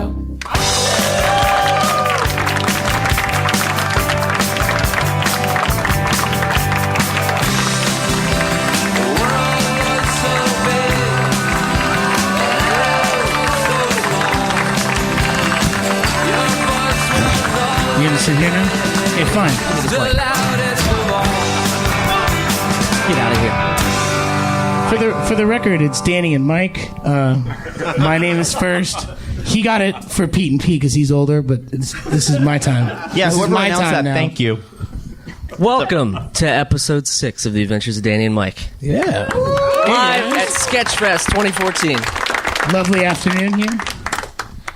show. You gonna sit here now? Okay, fine. Get out of here. For the record, it's Danny and Mike. My name is first. He got it for Pete and Pete because he's older, but this is my time. Yeah, this whoever is my announced time that, now. thank you. Welcome to episode 6 of The Adventures of Danny and Mike. Yeah. Live at Sketchfest 2014. Lovely afternoon here.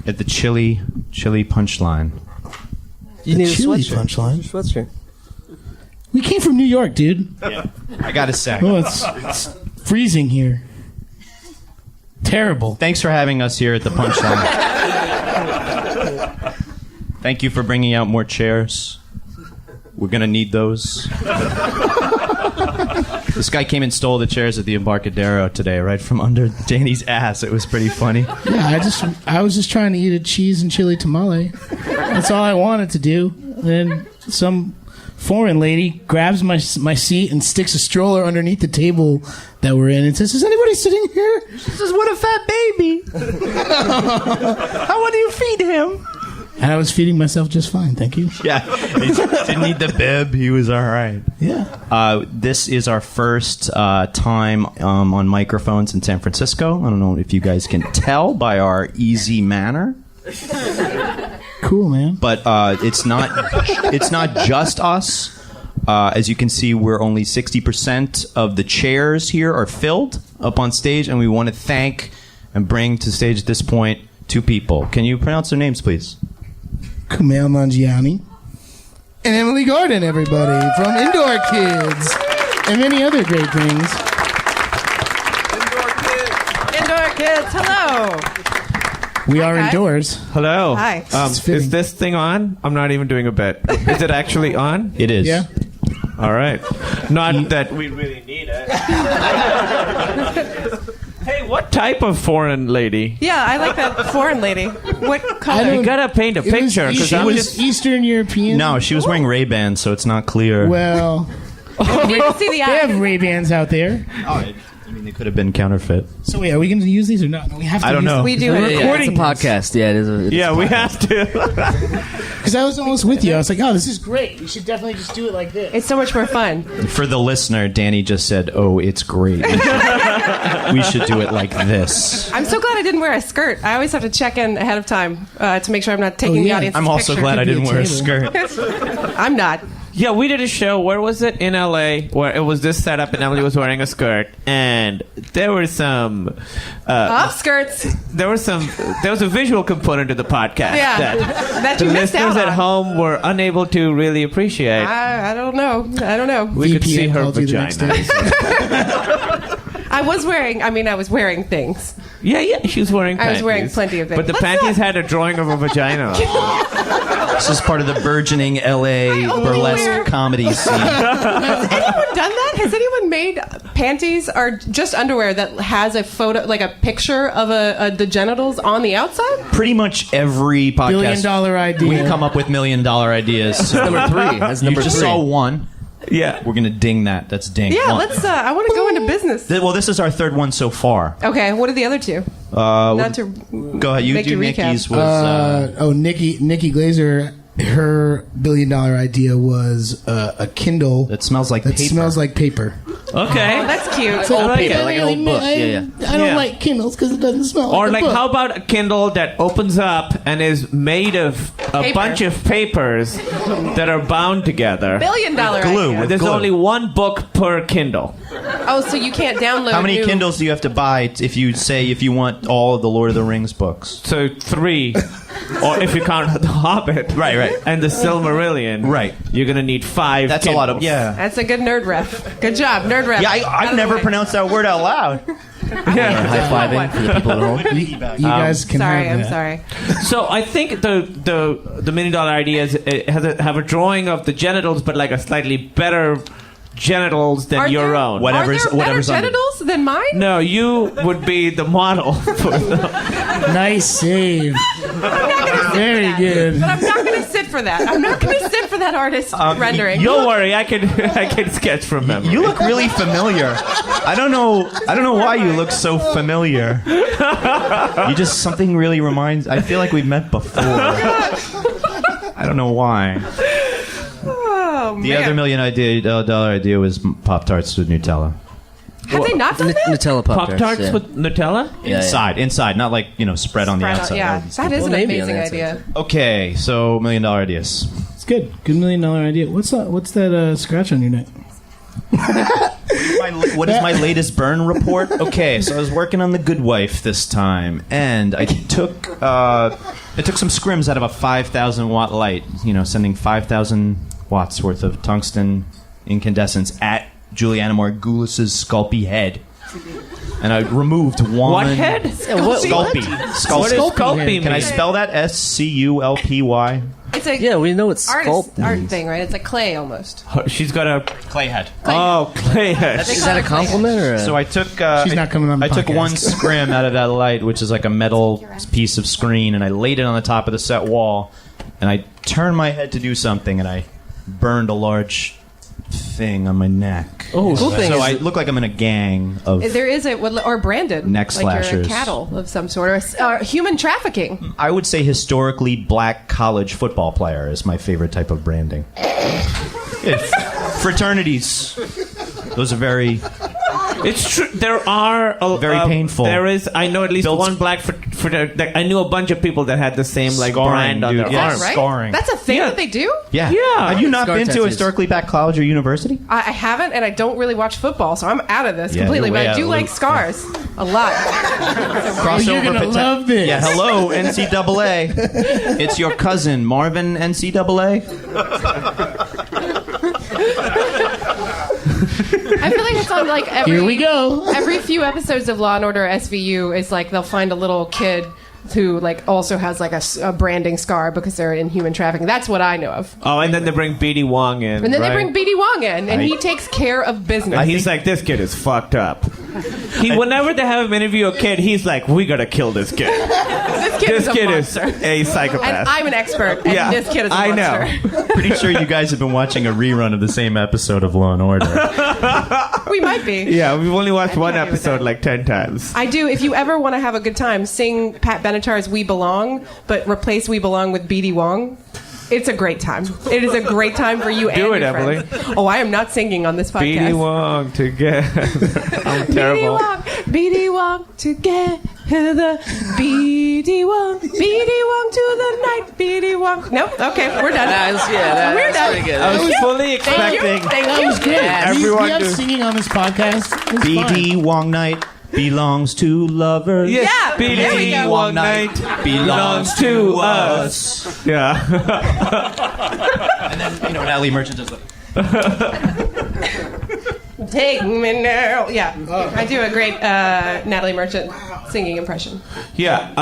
At the chili punchline. You need a chili sweatshirt. punchline. Sweatshirt. We came from New York, dude. Yeah. I gotta say. Oh, it's freezing here. Terrible. Thanks for having us here at the punchline. Thank you for bringing out more chairs. We're gonna need those. This guy came and stole the chairs at the Embarcadero today, right from under Danny's ass. It was pretty funny. Yeah, I was just trying to eat a cheese and chili tamale. That's all I wanted to do. Then some foreign lady grabs my seat and sticks a stroller underneath the table that we're in and says, "Is anybody sitting here?" She says, "What a fat baby! How do you feed him?" And I was feeding myself just fine, thank you. Yeah, he didn't need the bib. He was all right. Yeah. This is our first time on microphones in San Francisco. I don't know if you guys can tell by our easy manner. Cool, man. But it's not just us. As you can see, we're only 60% of the chairs here are filled up on stage, and we want to thank and bring to stage at this point 2 people. Can you pronounce their names, please? Kumail Nanjiani and Emily Gordon, everybody, from Indoor Kids and many other great things. Indoor Kids, hello. We are guys. indoors. Hello. Hi. Is this thing on? I'm not even doing a bit. Is it actually on? It is. Yeah. All right. Not that we really need it. Hey, what type of foreign lady? Yeah, I like that foreign lady. What color? You gotta paint a picture. It was Eastern European. No, she was wearing Ray-Bans, so it's not clear. Well, You can see the they eye. have Ray-Bans out there. I mean, they could have been counterfeit. So wait, are we going to use these or not? No, we have to. I don't use know. them. We do We're it. Yeah, recording it's a podcast. Yeah, it is. Yeah, we have to. because I was almost with you. I was like, oh, this is great. We should definitely just do it like this. It's so much more fun. For the listener, Danny just said, "Oh, it's great. We should do it like this." I'm so glad I didn't wear a skirt. I always have to check in ahead of time to make sure I'm not taking the yeah. audience's I'm also picture. glad I Could be didn't a wear a table. skirt. I'm not. Yeah, we did a show. Where was it? In LA, where it was this setup, and Emily was wearing a skirt, and there were some. Off skirts. There was a visual component to the podcast Yeah. that That the you missed listeners out at on. home were unable to really appreciate. I don't know. I don't know. We could VPN see her called you the next vagina. day. I was wearing things. Yeah, she was wearing I panties. was wearing plenty of things. But the Let's panties had a drawing of a vagina on it. This is part of the burgeoning LA only burlesque wear- comedy scene. Has anyone done that? Has anyone made panties or just underwear that has a photo, like a picture of the genitals on the outside? Pretty much every podcast, $1 billion idea. we come up with $1 million ideas. So Number 3. That's you number just 3. saw one. Yeah. We're gonna ding that. That's ding. Yeah, One. let's. I want to go into business. Well, this is our third one so far. Okay, what are the other two? Not to Go ahead. You make do you recap. Nikki's was. Nikki Glazer, her $1 billion idea was a Kindle That smells like that paper. smells like paper. Okay. Oh, that's cute. So Old I paper, can't like an old book. Yeah. I don't Yeah. like Kindles because it doesn't smell Or like like, a book. how about a Kindle that opens up and is made of a Paper. bunch of papers that are bound together? $1 billion glue. idea. With There's glue. only one book per Kindle. Oh, so you can't download. How many new- Kindles do you have to buy if you want all of the Lord of the Rings books? So 3. Or if you count The Hobbit. Right. And the Silmarillion. Right. You're going to need 5 That's Kindles. a lot of That's a good nerd ref. Good job, nerd ref. Yeah, I've never pronounced that word out loud. High-fiving for the people at home. You guys can Sorry, have I'm that. sorry. So I think the $1 million idea is it have a drawing of the genitals, but like a slightly better genitals than Are your there, own. Whatever's- are there whatever's better under- genitals than mine? No, you would be the model. For the, Nice save. Very good. But I'm not going to sit for that. I'm not going to sit for that artist rendering. Don't worry, I can sketch from memory. You look really familiar. I don't know why you look so familiar. You just something really reminds. I feel like we've met before. I don't know why. Oh, The man. other $1 million idea was Pop-Tarts with Nutella. Have they not done that? Nutella Pop-Tarts. Pop-Tarts yeah. with Nutella? Inside, not like, spread on the outside. Yeah, that is an maybe on amazing the idea. Okay, so $1 million ideas. It's good. Good $1 million idea. What's that scratch on your neck? What is my latest burn report? Okay, so I was working on The Good Wife this time, and I took some scrims out of a 5,000 watt light, sending 5,000 watts worth of tungsten incandescence at Juliana Margulis's Sculpey head. And I removed one... What head? Sculpey. What is Sculpey mean? Can I spell that? SCULPY? It's a Yeah, we know it's artist sculpt. art thing, right? It's like clay almost. She's got a... Clay head. clay head. Is that a compliment or? So I took. She's not coming on the I took podcast. one scrim out of that light, which is like a metal piece of screen, and I laid it on the top of the set wall, and I turned my head to do something, and I burned a large thing on my neck. Oh, cool thing So is I look like I'm in a gang of. There is or branded Neck like you're a slashers. cattle of some sort, or human trafficking. I would say historically black college football player is my favorite type of branding. Fraternities. Those are very. It's true. There are Very painful. There is. I know at least Built- one black. I knew a bunch of people that had the same brand on dude. their Yeah. arm. Right? Scarring. That's a thing Yeah. that they do? Yeah. Yeah. Have you not Scar been to a tattoos. historically black college or university? I haven't, and I don't really watch football, so I'm out of this Yeah, completely. you're But way I out do of like the loop. scars a lot. Crossover you're gonna poten- love this. Yeah, hello, NCAA. It's your cousin, Marvin NCAA. I feel like it's on like every. Here we go. Every few episodes of Law and Order SVU is like they'll find a little kid who like also has like a branding scar because they're in human trafficking. That's what I know of. Oh, and then they bring B.D. Wong in. And then right? they bring B.D. Wong in, and he takes care of business. And he's like, this kid is fucked up. Whenever they have him interview a kid, he's like, we gotta kill this kid. this This kid is a kid monster. is a psychopath. And I'm an expert, and this kid is a I monster. know. Pretty sure you guys have been watching a rerun of the same episode of Law and Order. We might be. Yeah, we've only watched one happy with episode that. like 10 times. I do. If you ever want to have a good time, sing Pat Benatar's "We Belong," but replace "We Belong" with B.D. Wong. It's a great time. It is a great time for you and Do it, your Emily. friends. Oh, I am not singing on this podcast. B.D. Wong together. I'm B.D. terrible. Wong, B.D. Wong together. B.D. Wong, B.D. Wong to the night. B.D. Wong. Nope. Okay, we're done. We're That's done. pretty good. I was fully Thank you. expecting. Thank That you. was good. Everyone we have do- singing on this podcast. It's B.D. Wong Night belongs to lovers. Yes, Yeah, there we B.D. go. Wong night belongs to us. Yeah. And then, Natalie Merchant does the... Take me now. Yeah, I do a great Natalie Merchant singing impression. Yeah.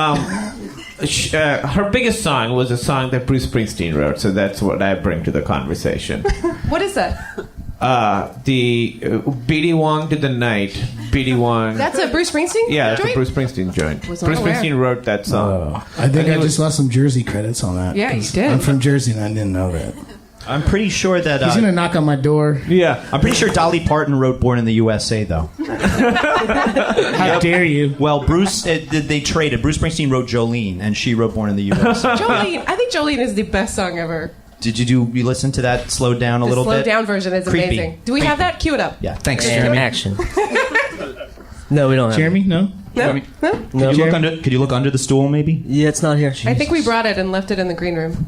Her biggest song was a song that Bruce Springsteen wrote, so that's what I bring to the conversation. What is that? The B.D. Wong to the night. B.D. Wong. That's a Bruce Springsteen? Yeah, it's a joint? Bruce Springsteen joint. Was Bruce not aware. Springsteen wrote that song. I think And I it was- just lost some Jersey credits on that. Yeah, you 'cause did. I'm from Jersey and I didn't know that. I'm pretty sure that... He's gonna knock on my door. Yeah. I'm pretty sure Dolly Parton wrote Born in the USA, though. How dare you? Well, Bruce... they traded. Bruce Springsteen wrote Jolene, and she wrote Born in the USA. Jolene. I think Jolene is the best song ever. Did you listen to that slowed down a The little slowed bit? down version is Creepy. amazing. Do we have that? Cue it up. Yeah, thanks, And Jeremy. action. No, we don't have Jeremy? No? No? No? No. Could you look under the stool, maybe? Yeah, it's not here. I think we brought it and left it in the green room.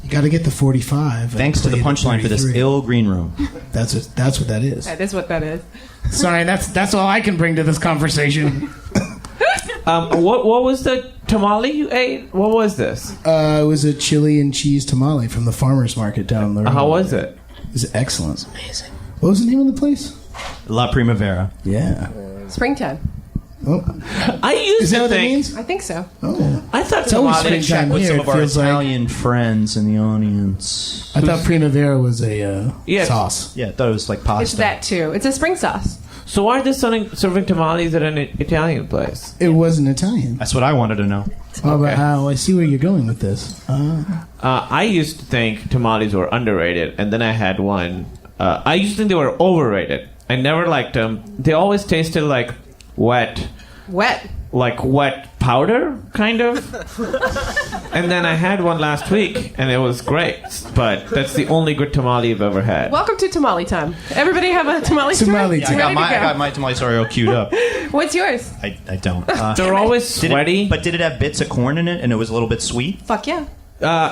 You gotta get the 45. and Thanks to the play punchline for this 33. ill green room. That's what that is. That is what that is. Sorry, that's all I can bring to this conversation. What was the tamale you ate? What was this? It was a chili and cheese tamale from the farmer's market down the road. How was it? It was excellent. Amazing. What was the name of the place? La Primavera. Yeah. Springtime. Oh. I used Is that to what that think. means? I think so. Oh. I thought It's always tamale. springtime With here. some It of our feels like Italian friends in the audience. I thought Primavera was a Yeah. sauce. Yeah, I thought it was like pasta. It's that too. It's a spring sauce. So why are they serving tamales at an Italian place? It wasn't Italian. That's what I wanted to know. Oh, but I see where you're going with this. I used to think tamales were underrated, and then I had one. I used to think they were overrated. I never liked them. They always tasted like wet. Like wet powder, kind of. And then I had one last week, and it was great. But that's the only good tamale I've ever had. Welcome to tamale time. Everybody have a tamale story? Tamale I time. got my tamale story all queued up. What's yours? I don't. They're always sweaty. But did it have bits of corn in it, and it was a little bit sweet? Fuck yeah.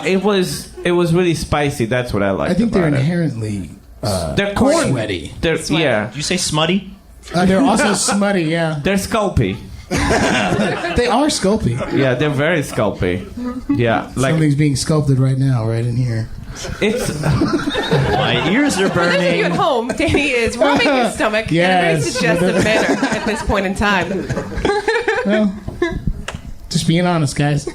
It was really spicy. That's what I liked. I think they're about it. inherently They're corn sweaty. They're yeah. Did you say smutty? They're also smutty, yeah. They're sculpy. They are sculpy. Yeah, they're very sculpy. Yeah, like Something's being sculpted right now, right in here. it's. My ears are For those of you at burning. home, Danny is rubbing his stomach in a very Yes. suggestive manner at this point in time. Well, just being honest, guys.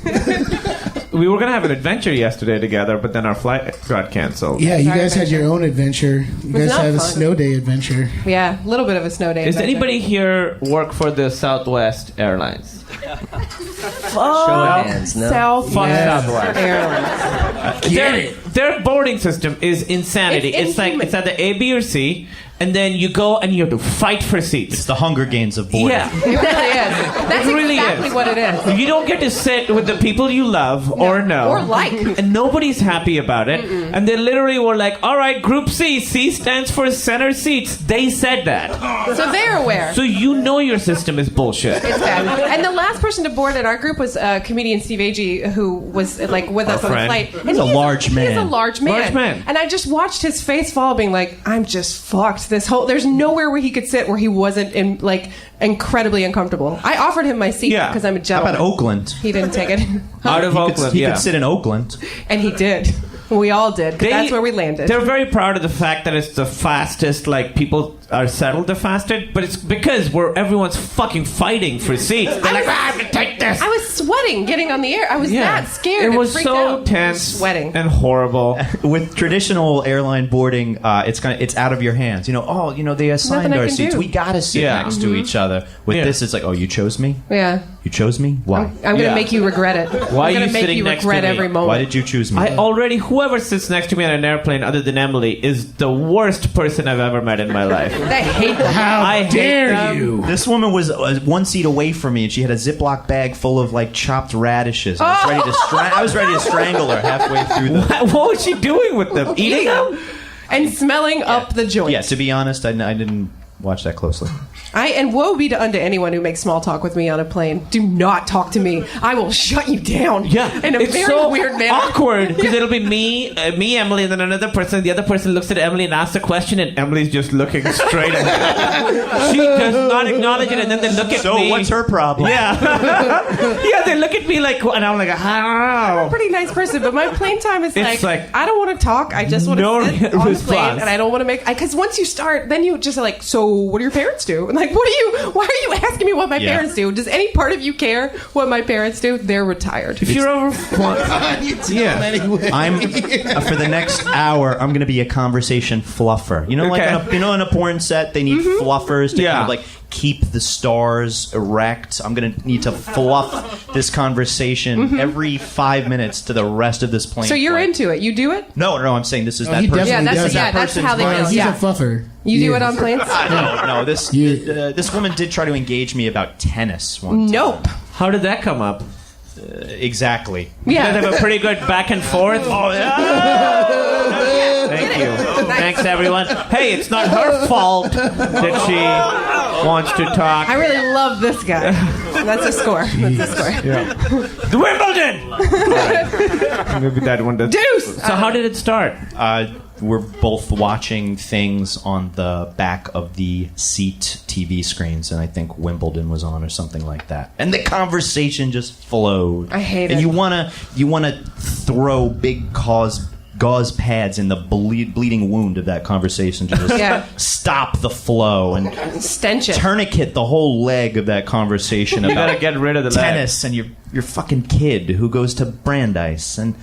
We were gonna have an adventure yesterday together, but then our flight got canceled. Yeah, you Sorry, guys had your own adventure. You guys not have a fun. snow day adventure. Yeah, a little bit of a snow day. Does adventure. anybody here work for the Southwest Airlines? Show of hands, no. South Fuck Southwest. Airlines. Their boarding system is insanity. It's It's like inhuman. it's at the A, B, or C, and then you go and you have to fight for It's seats. the Hunger Games of boredom. Yeah. It really is. That's It really exactly is. what it is. You don't get to sit with the people you love or know. Or like. And nobody's happy about it. And they literally were like, all right, Group C. C stands for center seats. They said that. So they're aware. So you know your system is bullshit. It's bad. And the last person to board at our group was comedian Steve Agee, who was like with us on the friend. flight. And He's a large He's man. a large man. Large man. And I just watched his face fall, being like, "I'm just fucked." There's nowhere where he could sit where he wasn't incredibly uncomfortable. I offered him my seat Yeah. because I'm a How gentleman. about Oakland? He didn't take it, Out of He Oakland, he yeah. could sit in Oakland. and he did. We all did. 'Cause that's where we landed. They're very proud of the fact that it's the fastest, like, people are settled the fastest, but it's because everyone's fucking fighting for seats. They're like, I have to take this. I was sweating getting on the air. I was that scared. It was freaked so out. tense Sweating. and horrible. With traditional airline boarding, it's out of your hands. They assigned Nothing I our can seats. do. We gotta sit Yeah. next to each other. With Yeah. this, it's like, oh, you chose me? Yeah. You chose me? Why? I'm going to Yeah. make you regret it. Why are I'm you gonna make sitting you next to regret me? every moment. Why did you choose me? Whoever sits next to me on an airplane other than Emily is the worst person I've ever met in my life. I hate that. How I hate dare them. you? This woman was one seat away from me, and she had a Ziploc bag full of like chopped radishes. I was ready to strangle her halfway through the. What was she doing with them? Eating them? And smelling up the joint. Yeah, to be honest, I didn't watch that closely. And woe be unto anyone who makes small talk with me on a plane. Do not talk to me. I will shut you down. Yeah, in a it's very so weird manner. awkward because it'll be me, Emily, and then another person. The other person looks at Emily and asks a question, and Emily's just looking straight at her. She does not acknowledge it, and then they look at So me. what's her problem? Yeah, yeah. They look at me like, and I'm like, I I'm a don't know. pretty nice person, but my plane time is It's like I don't want to talk. I just want to no sit on the plane, response. and I don't want to make. Because once you start, then you just are like, so what do your parents do? And like, why are you asking me what my Yeah. parents do? Does any part of you care what my parents do? They're retired. If you're over, yeah. I'm for the next hour. I'm going to be a conversation fluffer. You know, Okay. like in a porn set, they need fluffers to Yeah. kind of like keep the stars erect. I'm going to need to fluff this conversation every 5 minutes to the rest of this plane. So you're flight. into it. You do it. No, I'm saying this is Oh, that he person. definitely Yeah, does that. that's how they Well, know. he's Yeah. a fluffer. You do Yeah. it on planes? No. This woman did try to engage me about tennis one time. Nope. How did that come up? Exactly. You guys Yeah. have a pretty good back and forth. Oh yeah. Thank you. Thanks everyone. Hey, it's not her fault that she wants to talk. I really love this guy. That's a score. That's a score. The Wimbledon. All right. Maybe that one does. Deuce! So how did it start? We're both watching things on the back of the seat TV screens, and I think Wimbledon was on or something like that. And the conversation just flowed. I hate and it. you wanna throw big gauze pads in the bleeding wound of that conversation to just Yeah. stop the flow and Stench it. tourniquet the whole leg of that conversation You about gotta get rid of the leg. tennis and your fucking kid who goes to Brandeis and.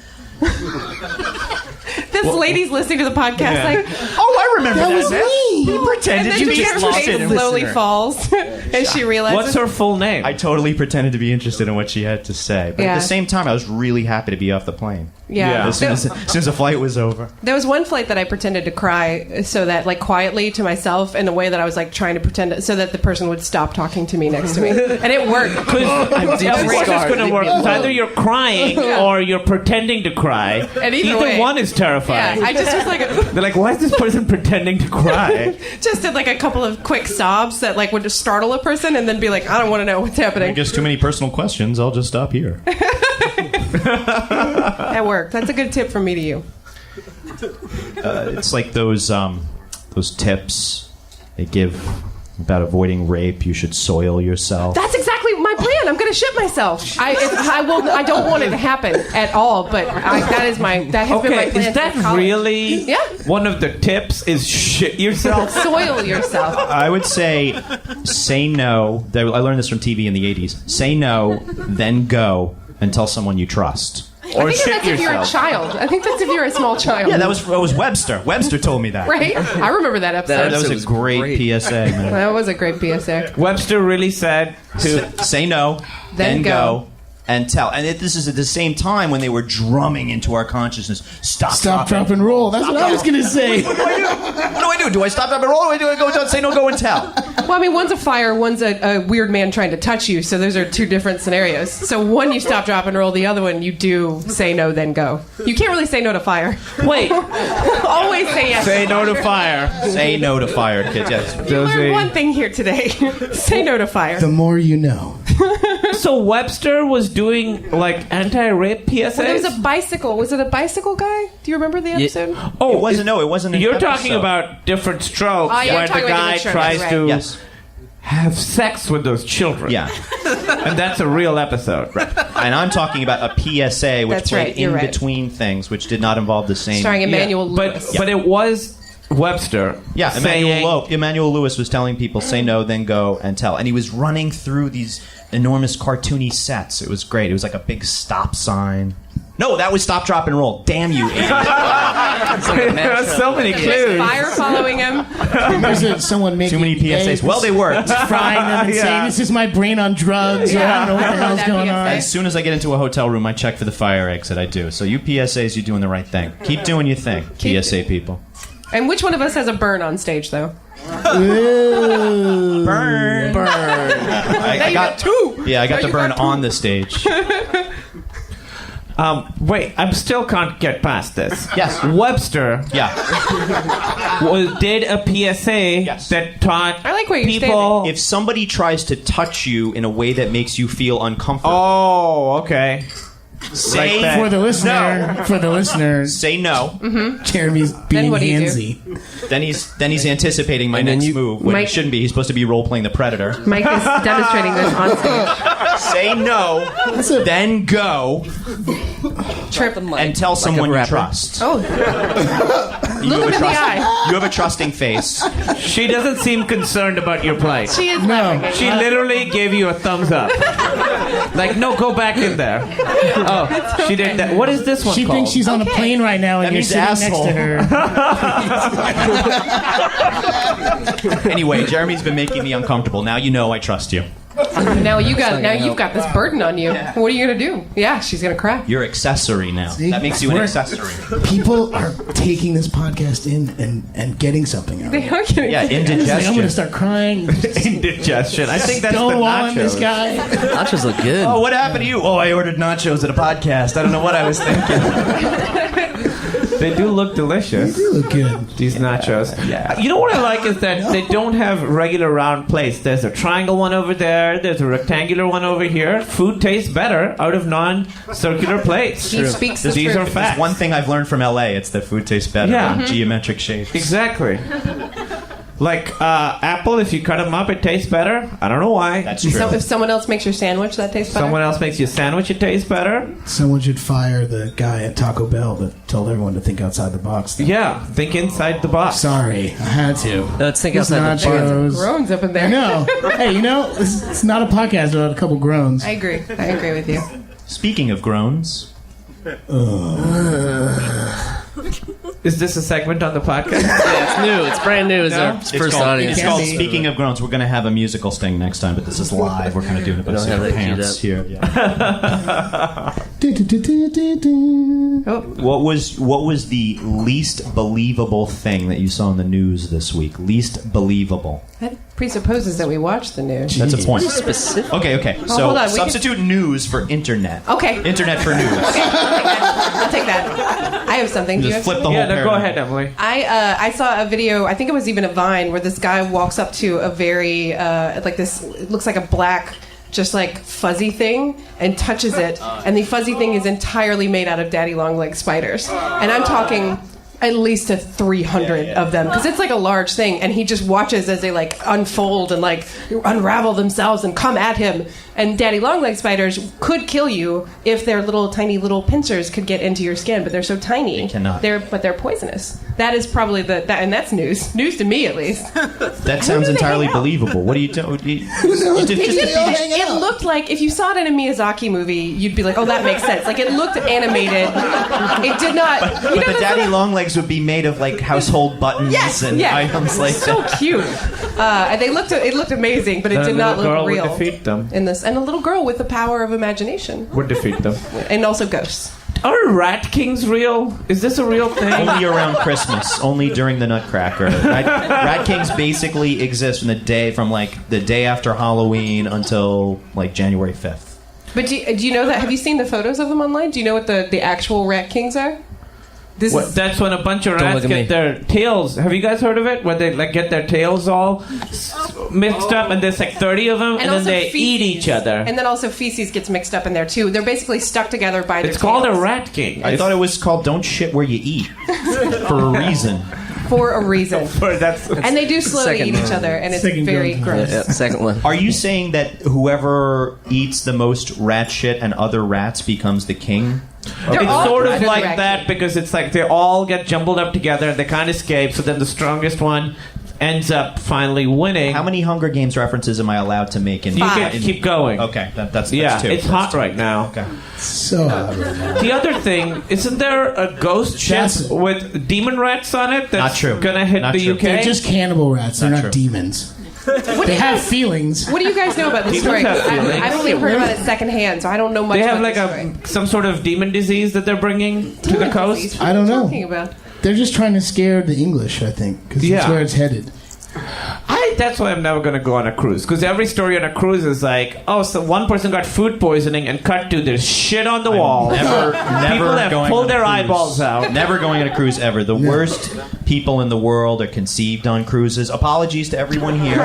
this lady's listening to the podcast like, I remember that. was me. He pretended and to then be her interested. face slowly falls, and she realizes. What's her full name? I totally pretended to be interested in what she had to say, but at Yeah. the same time, I was really happy to be off the plane. Yeah. As soon as the flight was over. There was one flight that I pretended to cry so that, like, quietly to myself in a way that I was, like, trying to pretend so that the person would stop talking to me next to me. And it worked. Of course it's going to work. It's either you're crying or you're pretending to cry. And either way- one is terrifying. Yeah, I just was like, They're like, why is this person pretending to cry? just did, like, a couple of quick sobs that, like, would just startle a person and then be like, I don't want to know what's I happening. guess too many personal questions. I'll just stop here. That worked. That's a good tip from me to you. It's like those tips they give about avoiding rape. You should soil yourself. That's exactly my plan. I'm going to shit myself. I don't want it to happen at all, but that has been my plan. Is that since college. really one of the tips is shit yourself? Soil yourself. I would say no. I learned this from TV in the 80s. Say no, then go and tell someone you trust. Or I think shit that's if you're a yourself. child. I think that's if you're a small child. Yeah, that was Webster. Webster told me that. right. I remember that episode. That was a great PSA, man. That was a great PSA. Webster really said to Say no, Then go. and tell. And this is at the same time when they were drumming into our consciousness. Stop, drop, and roll. That's what I was going to say. What do I do? Do I stop, drop, and roll? Or do I go say no, go and tell? Well, I mean, one's a fire, one's a weird man trying to touch you, so those are two different scenarios. So one, you stop, drop, and roll. The other one, you do say no, then go. You can't really say no to fire. wait. Always say yes. Say no to fire. Say no to fire, kids. Yes. You learned one thing here today. Say no to fire. The more you know. So Webster was doing like anti-rape PSAs? Well, there was a bicycle. Was it a bicycle guy? Do you remember the episode? Oh, It wasn't an You're episode. talking about different strokes Oh, you're where talking the about guy different tries strokes, to right. Yes. have sex with those children. Yeah. And that's a real episode. Right. And I'm talking about a PSA which That's played right, you're in right. between things, which did not involve the same. Starring Emmanuel Lewis. But it was Webster. Yeah, saying, Emmanuel Lewis was telling people, say no, then go and tell. And he was running through these enormous cartoony sets. It was great. It was like a big stop sign. No, that was stop, drop, and roll. Damn you, Andy. there are so many There's clues. fire following him. There's someone making Too many PSAs. eggs, Well, they worked. frying them and Yeah. saying, this is my brain on drugs. Or I don't know what the hell's That going PSA. on. As soon as I get into a hotel room, I check for the fire exit. I do. So you PSAs, you're doing the right thing. Keep doing your thing, PSA people. And which one of us has a burn on stage, though? Ooh. Burn. I got two. Yeah, I got Now the you burn got two. on the stage. Wait, I still can't get past this. Yes. Webster Yeah. did a PSA Yes. that taught I like where you're people. If somebody tries to touch you in a way that makes you feel uncomfortable, Oh, okay. say that. For the listeners, say no. Jeremy's being what do you do? handsy. Then he's anticipating my And then next you- move when he Mike- shouldn't be. He's supposed to be role playing the predator. Mike is demonstrating this on stage. Say no, then go and tell someone you rapper. trust. Oh, You look him in the eye. You have a trusting face. She doesn't seem concerned about your plight. She is No. laughing at She you. literally gave you a thumbs up. Like, no, go back in there. Oh, she did that. What is this one She called? thinks she's on a Okay. plane right now, and That you're means sitting asshole. next to her. Anyway, Jeremy's been making me uncomfortable. Now you know I trust you. Now you've got this burden on you. What are you gonna do? Yeah, she's gonna cry. You're accessory now. See? That makes you an We're- accessory. People are taking this podcast in and getting something out of They it. are getting Yeah, It's like, I'm going indigestion. to start crying. Indigestion. I think that's the Stonewalling this nachos. guy. Nachos look good. Oh, what happened to you? Oh, I ordered nachos at a podcast. I don't know what I was thinking. They do look delicious. You look good. These nachos. Yeah. You know what I like is that they don't have regular round plates. There's a triangle one over there. There's a rectangular one over here. Food tastes better out of non-circular plates. He speaks the These truth. are facts. There's one thing I've learned from LA. It's that food tastes better Yeah. in geometric shapes. Exactly. Like apple, if you cut them up, it tastes better. I don't know why. That's true. So if someone else makes your sandwich, that tastes better. Someone else makes you a sandwich, it tastes better. Someone should fire the guy at Taco Bell that told everyone to think outside the box. Yeah, think inside the box. Sorry, I had to. Let's think These outside the box. nachos. Groans up in there. No. Hey, it's not a podcast without a couple groans. I agree with you. Speaking of groans, Is this a segment on the podcast? Yeah, it's new. It's brand new. It's No? our first audience. It's called Speaking of Groans. We're going to have a musical sting next time, but this is live. We're kind of doing a bit of don't have that queued pants up. here. Yeah. Oh. What was the least believable thing that you saw in the news this week? Least believable. That presupposes that we watch the news. That's a point. Specific. Okay. hold So on, we substitute news for internet. Okay. Internet for news. I'll take that. I have something. Do you Just have flip the something? whole Yeah, no, go paradigm. ahead, Emily. I saw a video, I think it was even a Vine, where this guy walks up to a very, like this, it looks like a black, just like fuzzy thing, and touches it. And the fuzzy thing is entirely made out of daddy long leg spiders. And I'm talking at least 300 of them, because it's like a large thing, and he just watches as they like unfold and like unravel themselves and come at him. And daddy long leg spiders could kill you if their little tiny little pincers could get into your skin, but they're so tiny. They cannot. But they're poisonous. That is probably and that's news to me at least. That sounds do they entirely hang out? believable. What do you do? It looked like if you saw it in a Miyazaki movie, you'd be like, "Oh, that makes sense." Like it looked animated. It did not. But the daddy long legs would be made of like household buttons and items like so that. cute. And it looked amazing, but it did not look girl real. would defeat them. In this, and a little girl with the power of imagination, Would defeat them. and also ghosts. Are rat kings real? Is this a real thing? Only around Christmas. Only during the Nutcracker. Rat Kings basically exist from the day after Halloween until like January 5th. But do you know that? Have you seen the photos of them online? Do you know what the actual rat kings are? This What, is that's when a bunch of Don't rats look at me. get their tails. Have you guys heard of it? When they like get their tails all mixed up, and there's like 30 of them, and then also they feces. eat each other. And then also feces gets mixed up in there too. They're basically stuck together by their It's called a tails. rat king. I thought it was called "Don't Shit Where You Eat" for a reason. For a reason. That's And they do slowly second eat each one. other, and it's Second very gun. gross. Yeah, second one. Are you saying that whoever eats the most rat shit and other rats becomes the king? They're It's all sort of kind like rat that kings. because it's like they all get jumbled up together and they can't escape. So then the strongest one ends up finally winning. How many Hunger Games references am I allowed to make? You can keep going. Okay, that's Yeah, two. it's hot right now. Okay. So hot right now. The other thing, isn't there a ghost ship That's- with demon rats on it that's Not true. gonna hit Not the true. UK? They're just cannibal rats. They're Not not true. demons. They have feelings. What do you guys know about this Demons story? have feelings. I've only heard about it secondhand, so I don't know much They have about like this story. some sort of demon disease that they're bringing to the coast. I don't know. Talking about. They're just trying to scare the English, I think, because that's Yeah. where it's headed. That's why I'm never going to go on a cruise. Because every story on a cruise is like, oh, so one person got food poisoning and cut to there's shit on the wall. Never People have going pulled on a their cruise. eyeballs out. Never going on a cruise ever. The worst people in the world are conceived on cruises. Apologies to everyone here.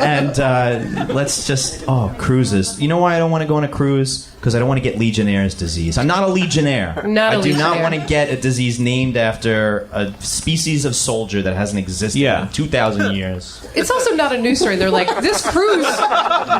And let's just cruises. You know why I don't want to go on a cruise? Because I don't want to get Legionnaire's disease. I'm not a Legionnaire. Not a I do not Legionnaire. want to get a disease named after a species of soldier that hasn't existed in 2,000 years. It's also not a news story. They're like, this cruise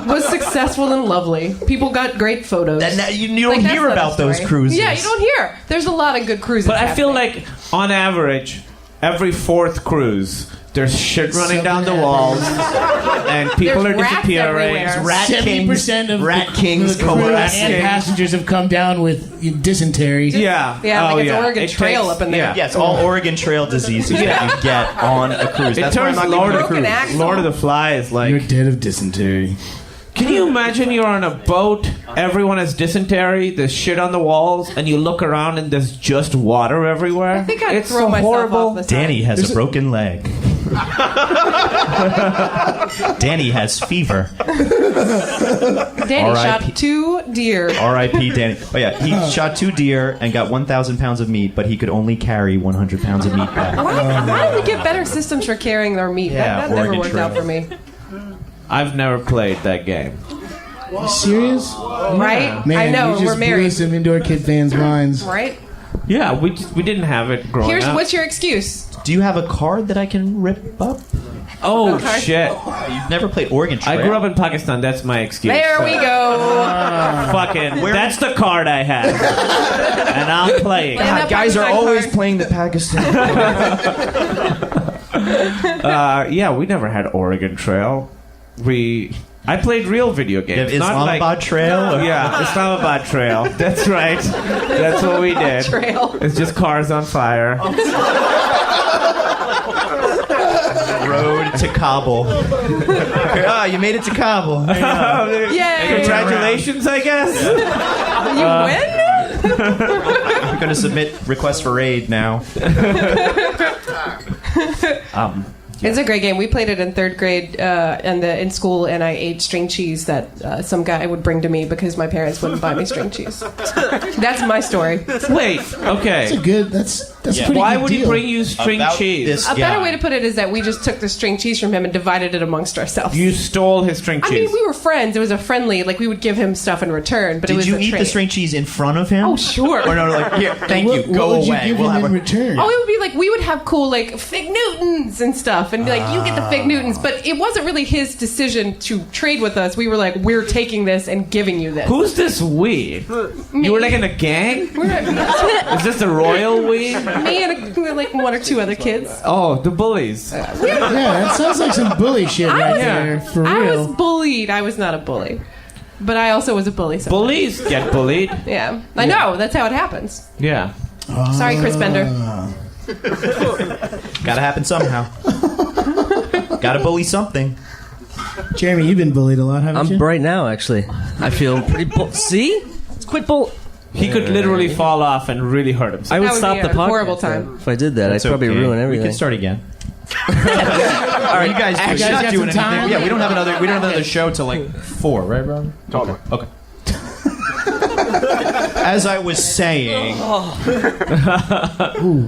was successful and lovely. People got great photos. You don't Like, that's hear not a about those story. cruises. Yeah, you don't hear. There's a lot of good cruises. But I feel happening. like, on average, every fourth cruise, there's shit running down the walls, and people There's are rats disappearing. everywhere. Rat 70% of Rat Kings the crew Rat and Kings. passengers have come down with dysentery. Yeah. Yeah, Oh, like it's yeah. Oregon It Trail takes- up in there. Yeah. Yes, all Oregon Trail diseases that you get on a cruise. It That's why I'm turns not Lord going on a of, Broken cruise. axle. Lord of the Flies like. You're dead of dysentery. Can you imagine you're on a boat, everyone has dysentery, there's shit on the walls, and you look around and there's just water everywhere? I think I'd it's throw so myself horrible. off the side. Danny has a broken leg. Danny has fever. Danny R.I.P. shot 2 deer. R.I.P. Danny. Oh yeah, he shot 2 deer and got 1,000 pounds of meat, but he could only carry 100 pounds of meat back. Why did we get better systems for carrying their meat? Yeah, that never Oregon worked out Trail. for me. I've never played that game. You serious? Right? Man, I know, you just we're married. blew some indoor kid fans' minds. Right? Yeah, we didn't have it growing Here's up. what's your excuse? Do you have a card that I can rip up? Oh, Okay. shit. You've never played Oregon Trail? I grew up in Pakistan, that's my excuse. There So- we go. Fucking, that's the card I have. And I'm playing. And that Guys are Pakistan always card. playing the Pakistan. Yeah, we never had Oregon Trail. I played real video games. The not Islamabad like, Trail? Yeah, Islamabad Trail. That's right. That's what we did. Trail. It's just cars on fire. Road to Kabul. You made it to Kabul. Yay! Congratulations, I guess. You win? I'm going to submit requests for aid now. It's a great game. We played it in third grade in school, and I ate string cheese that some guy would bring to me because my parents wouldn't buy me string cheese. That's my story. Wait, okay. That's a pretty Why good would he deal. bring you string cheese? A better way to put it is that we just took the string cheese from him and divided it amongst ourselves. You stole his string cheese. I mean, we were friends. It was a friendly, like we would give him stuff in return, but it Did was you a eat trade. the string cheese in front of him? Oh, sure. Or no, like, here, thank you, What go would away. you give We'll him have in a... return? Oh, it would be like we would have cool like Fig Newtons and stuff, and be like, you get the Fig Newtons, but it wasn't really his decision to trade with us. We were like, we're taking this and giving you this. Who's this we? You were like in a gang? Is this the royal we? Me and like one or two other kids. Oh, the bullies. Yeah, that sounds like some bully shit right there. For I real. was bullied. I was not a bully, but I also was a bully. Sometimes. Bullies get bullied. Yeah, I know. That's how it happens. Yeah. Sorry, Chris Bender. Gotta happen somehow. Gotta bully something. Jeremy, you've been bullied a lot, haven't you? I'm right now, actually. I feel pretty See? It's quit bull. He could literally fall off and really hurt himself. I would That would stop be the a podcast. horrible time. If I did that, That's I'd probably okay. ruin everything. We can start again. All right, you guys, You we're guys not got doing some time? anything. Yeah, we don't have another show till like 4, right, Ron? Okay. As I was saying, Ooh,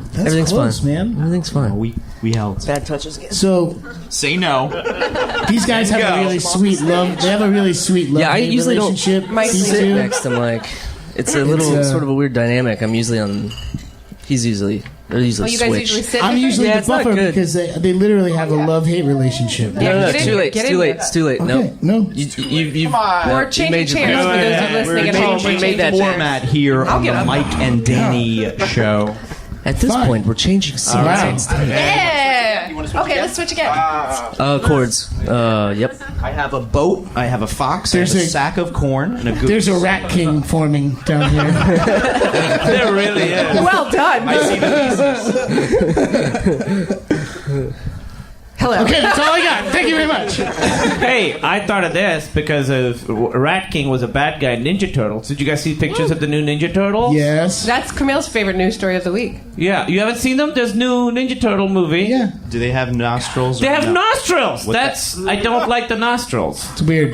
that's Everything's close, fine. man. Everything's fine. we held. Bad touches again. So Say no. these guys have a really sweet love. They have a really sweet love. Yeah, I usually don't relationship. Mike, these sit two. next to Mike. It's a little sort of a weird dynamic. I'm usually on. He's usually. They're usually Oh, you guys switch. usually sit. I'm different? usually Yeah, the it's not buffer good. because they literally have a love-hate relationship. Yeah, No, get it's in too here, late. get It's in too late. here. It's too late. Okay, No. no. You've We're changing chairs for those of you listening at home. We're We're changing changing chairs. format here on get the up. Mike and Danny show. At this Fine. point, we're changing seats. Wow. Yeah. Okay, let's switch again. Chords. Yep. I have a boat. I have a fox. There's I have a- a sack of corn and a goose. There's a rat king forming down here. There really is. Well done. Hello. Okay, that's all I got. Thank you very much. Hey, I thought of this because of Rat King was a bad guy in Ninja Turtles. Did you guys see pictures of the new Ninja Turtles? Yes. That's Kumail's favorite news story of the week. Yeah, you haven't seen them? There's new Ninja Turtle movie. Yeah, Do they have nostrils? They or have no? nostrils. What That's I don't like the nostrils. it's weird.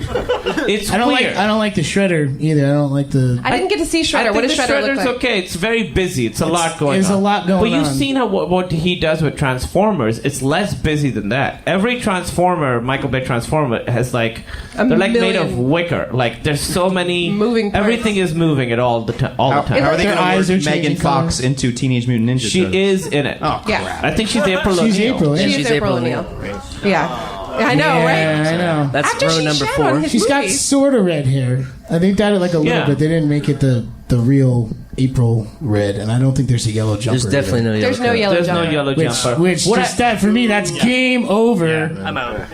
It's I don't weird. like the Shredder either. I don't like the. I didn't get to see I Shredder. think What does the Shredder look Shredder's like? okay. It's very busy. It's a lot going on. There's a lot going But you've on. seen how what he does with Transformers. It's less busy than that. Every Transformer, Michael Bay Transformer, has like they're like made of million wicker. Like there's so many moving parts. Everything is moving at all the time. How are they Their going to eyes work are Megan changing Fox color. into Teenage Mutant Ninja She Turtles? is in it. Oh, Yeah. I think she's April She's O'Neil. April. Yeah. She's She's April April O'Neil. Yeah. I know, Yeah, right? I know. That's After row she number shat 4. on his She's got movie. sort of red hair. I think that like a little Yeah. bit. They didn't make it the real April red, and I don't think there's a yellow jumper. There's definitely no yellow. There's no coat. yellow There's no jumper. yellow jumper. Which What just that for me, that's game over.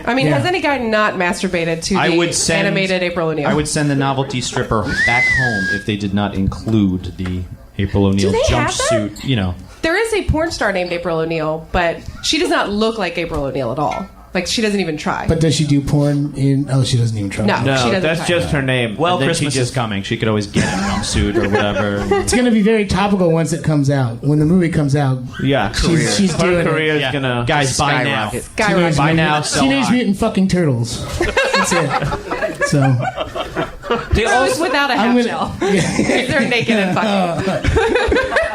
I mean, Yeah. has any guy not masturbated to I the would send animated April O'Neil? I would send the novelty stripper back home if they did not include the April O'Neil Do they have jumpsuit. You know, There is a porn star named April O'Neil, but she does not look like April O'Neil at all. Like, she doesn't even try. But does she do porn in? Oh, she doesn't even try. No. No, She doesn't that's try. just her name. well, And then she Christmas just is coming. She could always get a jumpsuit or whatever. It's gonna be very topical once it comes out. When the movie comes out, yeah. she's Her doing career it. is gonna Guys, buy now. Skyrocket. Skyrocket. Buy now, sell Teenage high. Mutant fucking Turtles. That's it. So They Those also, without a I'm half gonna. shell. They're naked and fucking.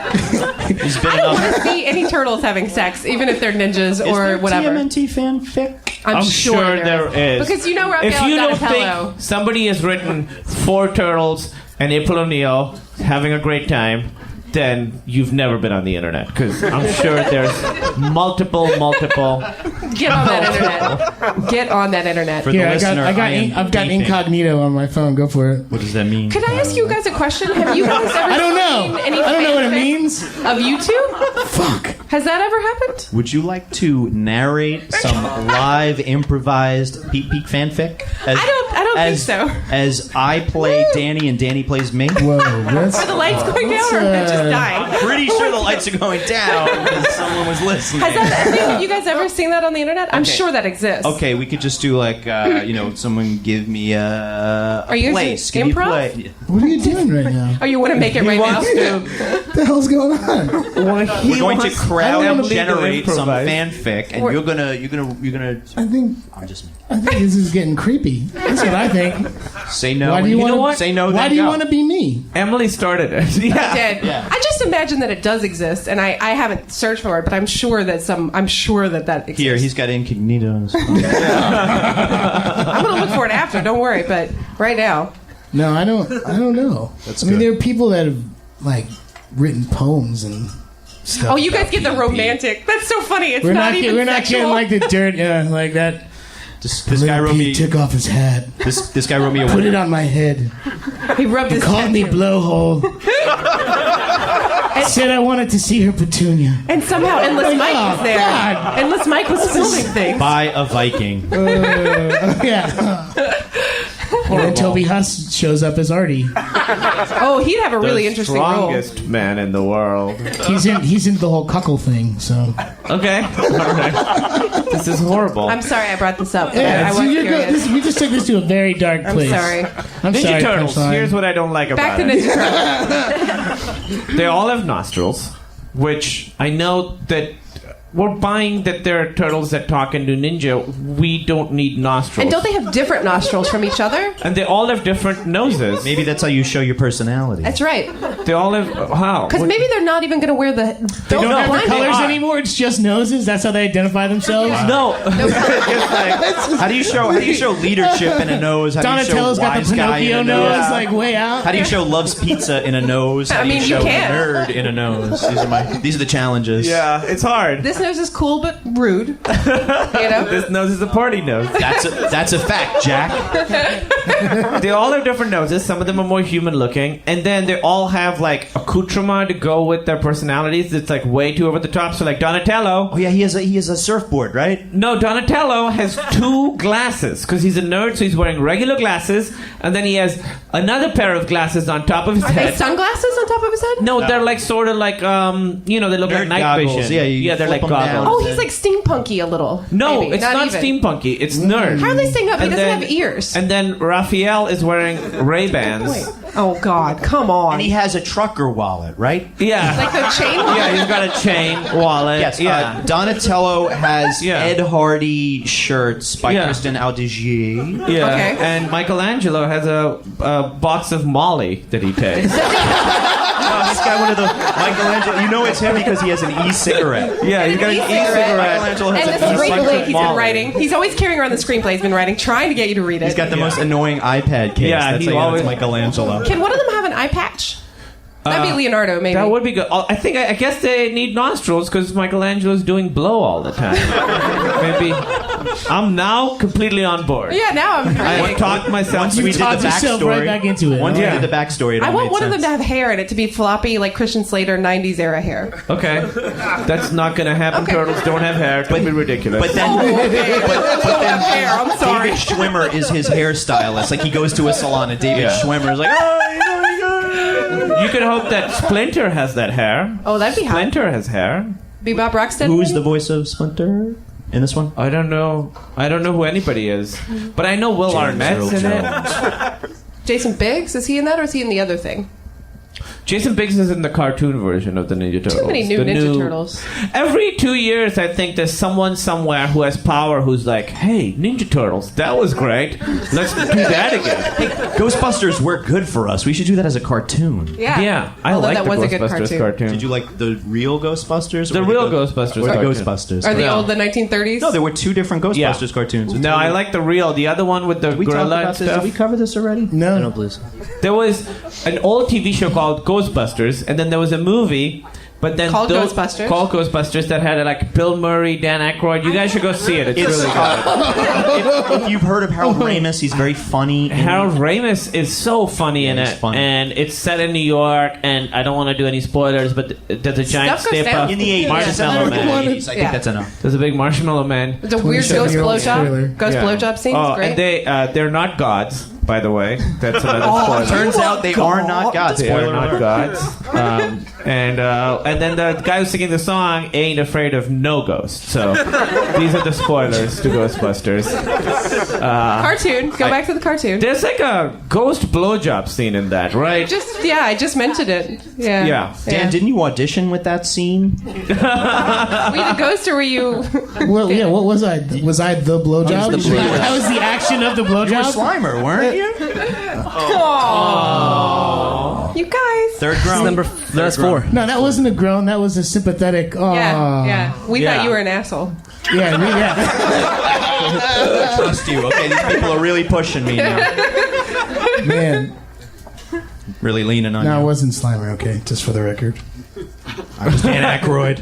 He's been I don't want to see any turtles having sex, even if they're ninjas or whatever. TMNT fanfic? I'm sure there is. Because you know if Raphael you don't Donatello. think somebody has written 4 turtles and April O'Neil having a great time, then you've never been on the internet. Because I'm sure there's multiple. Get on that internet. Get on that internet. For Here, the I've listener, I am I've got beeping. incognito on my phone. Go for it. What does that mean? Could I ask you guys a question? Have you guys ever I don't know. seen any I don't know what it fanfic means. of you two? Fuck. Has that ever happened? Would you like to narrate some live improvised Peep Peek fanfic? I don't as so. as I play Danny and Danny plays me. Whoa, that's... Are the lights going down or just dying? Pretty sure the lights are going down because someone was listening. Have you guys ever seen that on the internet? I'm sure that exists. Okay, we could just do like, someone give me a place. Are you improv? Play. What are you doing right now? Oh, you want to make it right now? What the hell's going on? We're going to crowd generate to some improvise. fanfic, and you're gonna. I think this is getting creepy. That's what I think. Say no. Why do you know wanna- what? Say no. Why then do you go. want to be me? Emily started it. Yeah. Did. I just imagine that it does exist, and I haven't searched for it, but I'm sure that that exists. Here, he's got incognito on his phone. I'm gonna look for it after. Don't worry, but right now. No, I don't know. That's I mean, good. there are people that have like written poems and stuff. Oh, you guys get the romantic. That's so funny. It's We're not not even we're not sexual. getting like the dirt, like that. This guy wrote me. took off his hat, This guy wrote me a put it on my head, He rubbed his called me tattoo. blowhole. Said I wanted to see her petunia. And somehow Endless Mike was there. God. Endless Mike was filming things. by a Viking. Yeah. And then Toby Huss shows up as Artie. Oh, he'd have a really The interesting role. strongest man in the world. He's into the whole cuckle thing. So Okay. All right. This is horrible. I'm sorry I brought this up. But yeah, I so was you're good. curious. We just took this to a very dark I'm place. sorry. I'm Ninja sorry, Turtles. Punchline. Here's what I don't like Back about to it. Ninja Turtles. They all have nostrils, which I know that we're buying that there are turtles that talk and do ninja. We don't need nostrils. And don't they have different nostrils from each other? And they all have different noses. Maybe that's how you show your personality. That's right. They all have how? Because maybe they're not even going to wear the. They don't have the blind colors are. anymore. It's just noses. That's how they identify themselves. No. How do you show leadership in a nose? How Donatello's do you show got the wise guy in Pinocchio a nose, like way out. How do you show loves pizza in a nose? How I do mean, you you show can. nerd in a nose? These are the challenges. Yeah, it's hard. This nose is cool but rude. You know? This nose is a party nose. That's a fact, Jack. They all have different noses. Some of them are more human looking, and then they all have like accoutrement to go with their personalities. It's like way too over the top. So like Donatello. Oh yeah, he has a surfboard, right? No, Donatello has two glasses because he's a nerd, so he's wearing regular glasses, and then he has another pair of glasses on top of his Are head. they sunglasses on top of his head? No, they're like sort of like they look Nerd like night goggles. vision. Yeah, you they're flip like 'em down. goggles. Oh, he's like steampunky a little. No, maybe. it's not even. steampunky. It's nerd. How are they staying up? He And doesn't then- have ears. And then Raphael is wearing Ray-Bans. Oh God, come on. And he has a trucker wallet, right? Yeah. like the chain. Yeah, he's got a chain wallet. Yes. Yeah. Donatello has Yeah. Ed Hardy shirts by Yeah. Kristen Aldigier. Yeah. Okay. And Michelangelo has a box of Molly that he takes. He's got one of the Michelangelo. You know it's him because he has an e-cigarette. Yeah, he's got an e-cigarette. Michelangelo has And an the e-cigarette. screenplay he's been Molly. writing. He's always carrying around the screenplay he's been writing, trying to get you to read it. He's got the most annoying iPad case. Yeah, That's he how you know always- it's Michelangelo. Can one of them have an eye patch? That'd be Leonardo, maybe. That would be good. I think I guess they need nostrils because Michelangelo's doing blow all the time. Maybe I'm now completely on board. Yeah, now I'm. I talked myself. Once we did the talked yourself backstory, right back into it. Once Yeah. we did the backstory, it I all want made one of them sense. to have hair in it to be floppy, like Christian Slater '90s era hair. Okay, that's not gonna happen. Okay. Turtles don't have hair. Don't be ridiculous. But then, But then hair. I'm sorry. David Schwimmer is his hairstylist. Like he goes to a salon, and David Yeah. Schwimmer is like, oh, you could hope that Splinter has that hair. Oh, that'd be hot. Splinter has hair. Bebop Rocksteady. Who's the maybe? voice of Splinter in this one? I don't know. I don't know who anybody is, but I know Will Arnett's in it. Jason Biggs? Is he in that, or is he in the other thing? Jason Biggs is in the cartoon version of the Ninja Turtles. Too many new The Ninja Turtles. Every 2 years, I think there's someone somewhere who has power who's like, "Hey, Ninja Turtles, that was great. Let's do that again." Ghostbusters work good for us. We should do that as a cartoon. Yeah. Yeah, I Although like that the was a good Ghostbusters cartoon. Did you like the real Ghostbusters? The or real Ghostbusters Or the cartoon. Ghostbusters? Or the No. old, the 1930s? No, there were two different Ghostbusters Yeah. cartoons. No, I like the real. The other one with the Did we talk gorilla and about this? stuff. Did we cover this already? I No. don't believe so. There was an old TV show called Ghostbusters, and then there was a movie But then Called Ghostbusters. Called Ghostbusters that had like Bill Murray, Dan Aykroyd. You guys should go see it. It's really good. If you've heard of Harold Ramis, he's very funny. Harold Ramis is so funny in he's it, funny. and it's set in New York. And I don't want to do any spoilers, but there's a giant Stuff goes step down. up In the 80s. marshmallow man. I think Yeah. that's enough. There's a big marshmallow man. It's a weird ghost 27-year-old spoiler. blowjob. Ghost Yeah. blowjob scene. Oh, It's great. and they're not gods, by the way. That's another spoiler. Turns out they are not gods. They are Spoiler not alert. gods. And then the guy who's singing the song ain't afraid of no ghosts. So these are the spoilers to Ghostbusters. Cartoon. Go back to the cartoon. There's like a ghost blowjob scene in that, right? I just mentioned it. Yeah. Yeah. Dan, didn't you audition with that scene? Were you the ghost or were you? Well, yeah. What was I? Was I the blowjob? the blowjob. That was the action of the You were blowjob. Slimer, weren't you? You guys. Third ground. That's 4. No, that wasn't a groan. That was a sympathetic. Oh, Yeah. We Yeah. thought you were an asshole. yeah, yeah. I trust you. Okay, these people are really pushing me now. Man, Really leaning on no, it you. wasn't Slimer. Okay, just for the record. I was Dan Aykroyd.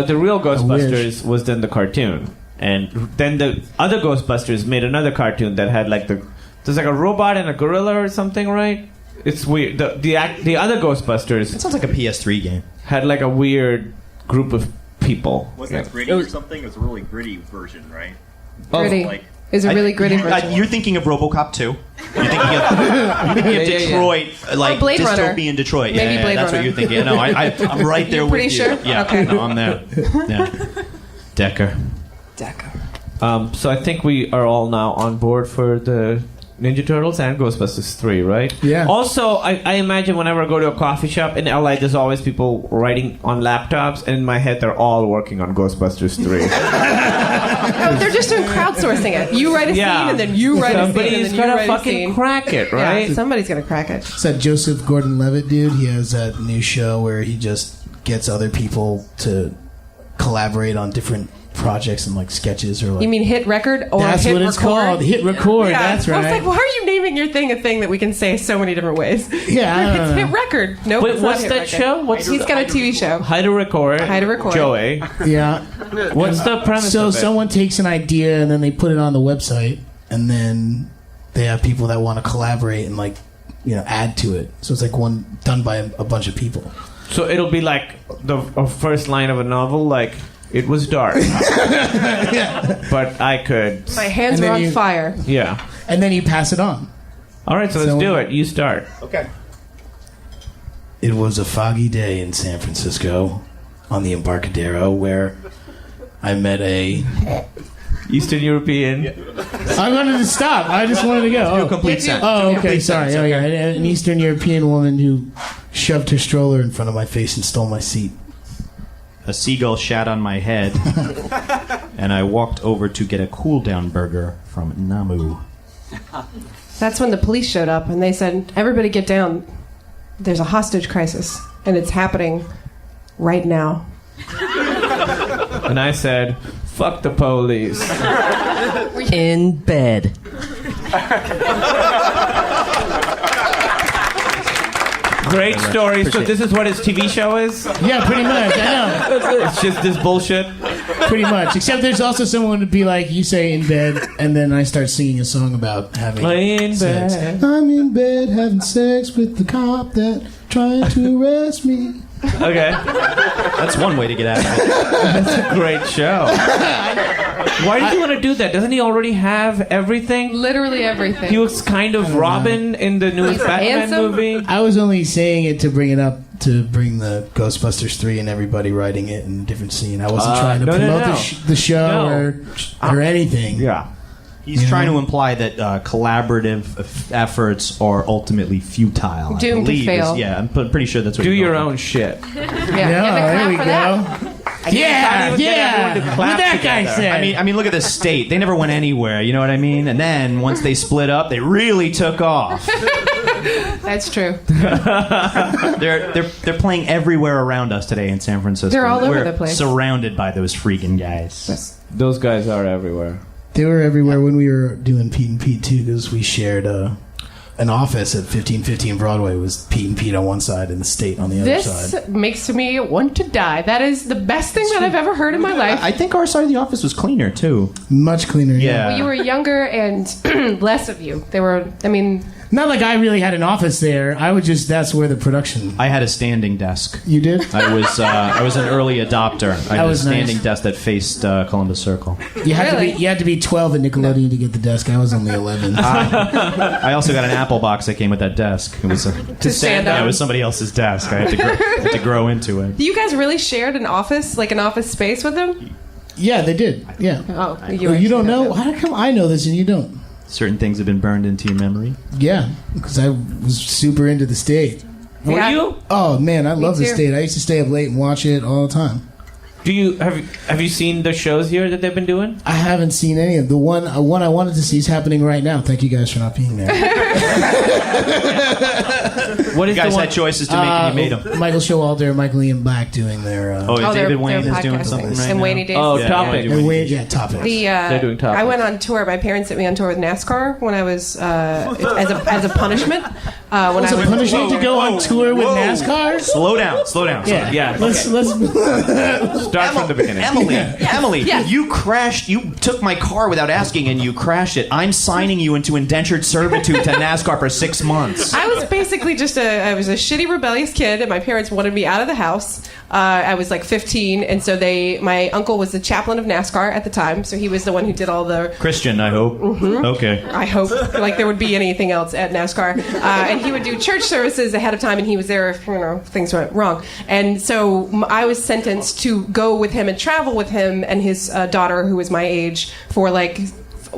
The real Ghostbusters was then the cartoon, and then the other Ghostbusters made another cartoon that had like there's like a robot and a gorilla or something, right? It's weird. The other Ghostbusters It sounds like a PS3 game. had like a weird group of people. Wasn't it gritty or something? It was a really gritty version, right? Gritty. Like, Is a really gritty version. You're thinking of RoboCop 2. You're thinking of Detroit, like Blade Runner. dystopian Detroit. Maybe Blade that's Runner. what you're thinking. No, I'm right there You're with pretty you. sure? Yeah, Okay. no, I'm there. Yeah. Decker. So I think we are all now on board for the Ninja Turtles and Ghostbusters 3, right? Yeah. Also, I imagine whenever I go to a coffee shop in LA, there's always people writing on laptops, and in my head, they're all working on Ghostbusters 3. No, they're just doing crowdsourcing it. You write a scene and then you write a scene and Somebody's then you gonna write a fucking scene. crack it, right? Yeah, somebody's gonna crack it. It's that Joseph Gordon-Levitt dude. He has that new show where he just gets other people to collaborate on different projects and like sketches or like. You mean hit record or that's hit what it's record? called. Hit record. Yeah. That's right. I was like, why are you naming your thing a thing that we can say so many different ways? Yeah, I don't It's know. hit record. Nope. Wait, it's not what's hit that record. show? He's got a TV show. How to record. How to record. Joey. Yeah. What's the premise So of it? someone takes an idea and then they put it on the website, and then they have people that want to collaborate and like add to it. So it's like one done by a bunch of people. So it'll be like the first line of a novel, like, it was dark. But I could... My hands And were then on you- fire. Yeah. And then you pass it on. All right, so let's do it. You start. okay. It was a foggy day in San Francisco on the Embarcadero where I met a. Eastern European. I wanted to stop. I just wanted to go. Complete sentence. Oh, okay. Sorry. Oh, yeah. An Eastern European woman who shoved her stroller in front of my face and stole my seat. A seagull shat on my head, and I walked over to get a cool-down burger from Namu. That's when the police showed up and they said, "Everybody get down. There's a hostage crisis and it's happening right now." And I said, fuck the police. In bed. Great story. So this is what his TV show is? Yeah, pretty much. I know. It's just this bullshit? Pretty much. Except there's also someone to be like, you say in bed, and then I start singing a song about having In sex. bed. I'm in bed having sex with the cop that trying to arrest me. Okay. That's one way to get out of it. That's a great show. Why did you want to do that? Doesn't he already have everything? Literally everything. He was kind of Robin in the newest He's Batman handsome. movie. I was only saying it to bring it up to bring the Ghostbusters 3 and everybody writing it in a different scene. I wasn't trying to no, promote no. the show No. or anything. Yeah. He's trying to imply that collaborative efforts are ultimately futile. I Doomed to believe fail. Yeah, I'm pretty sure that's what Do you're your going own shit. Yeah, there we for go. that. Yeah, even get everyone to yeah. clap What that guy together. said. I mean, look at the state. They never went anywhere. You know what I mean? And then once they split up, they really took off. That's true. They're playing everywhere around us today in San Francisco. They're all over We're the place. surrounded by those freaking guys. Those guys are everywhere. They were everywhere when we were doing Pete and Pete too, because we shared an office at 1515 Broadway was Pete and Pete on one side and the State on the other This side. makes me want to die. That is the best thing that I've ever heard in my life. I think our side of the office was cleaner too. Much cleaner. Yeah. Well, you were younger and less of you. They were, I mean... Not like I really had an office there. I would just, that's where the production... I had a standing desk. You did? I was an early adopter. I had a was standing nice. desk that faced Columbus Circle. You had Really? you had to be 12 at Nickelodeon to get the desk. I was only 11. I also got an Apple box that came with that desk. It was To stand up. It was somebody else's desk. I had to grow into it. You guys really shared an office, like an office space with them? Yeah, they did. Yeah. Oh, You don't know? How come I know this and you don't? Certain things have been burned into your memory. Yeah, because I was super into the State. Were Yeah. you? Oh man, I love the too. State. I used to stay up late and watch it all the time. Do you have you seen the shows here that they've been doing? I haven't seen any of the one I wanted to see is happening right now. Thank you guys for not being there. What is You guys the one? had choices to make and you made them. Michael Showalter, Michael Ian Black doing their. Oh, they're David Wayne is doing podcasting. something right And now. Wayne Days. Oh, Yeah, Topic. yeah, and Wayne, yeah, topics. They're doing topics. I went on tour. My parents sent me on tour with NASCAR when I was as a punishment. When I It's a was punishment to go on tour with NASCAR. Slow down. Yeah, Yeah, Let's Start from the beginning. Emily, Yes. you crashed. You took my car without asking, and you crashed it. I'm signing you into indentured servitude to NASCAR for 6 months. I was basically just I was a shitty rebellious kid, and my parents wanted me out of the house. I was like 15, and so my uncle was the chaplain of NASCAR at the time, so he was the one who did all the. Christian, I hope. Mm-hmm. Okay. I hope like there would be anything else at NASCAR, and he would do church services ahead of time, and he was there if things went wrong. And so I was sentenced to go with him and travel with him and his daughter, who was my age, for like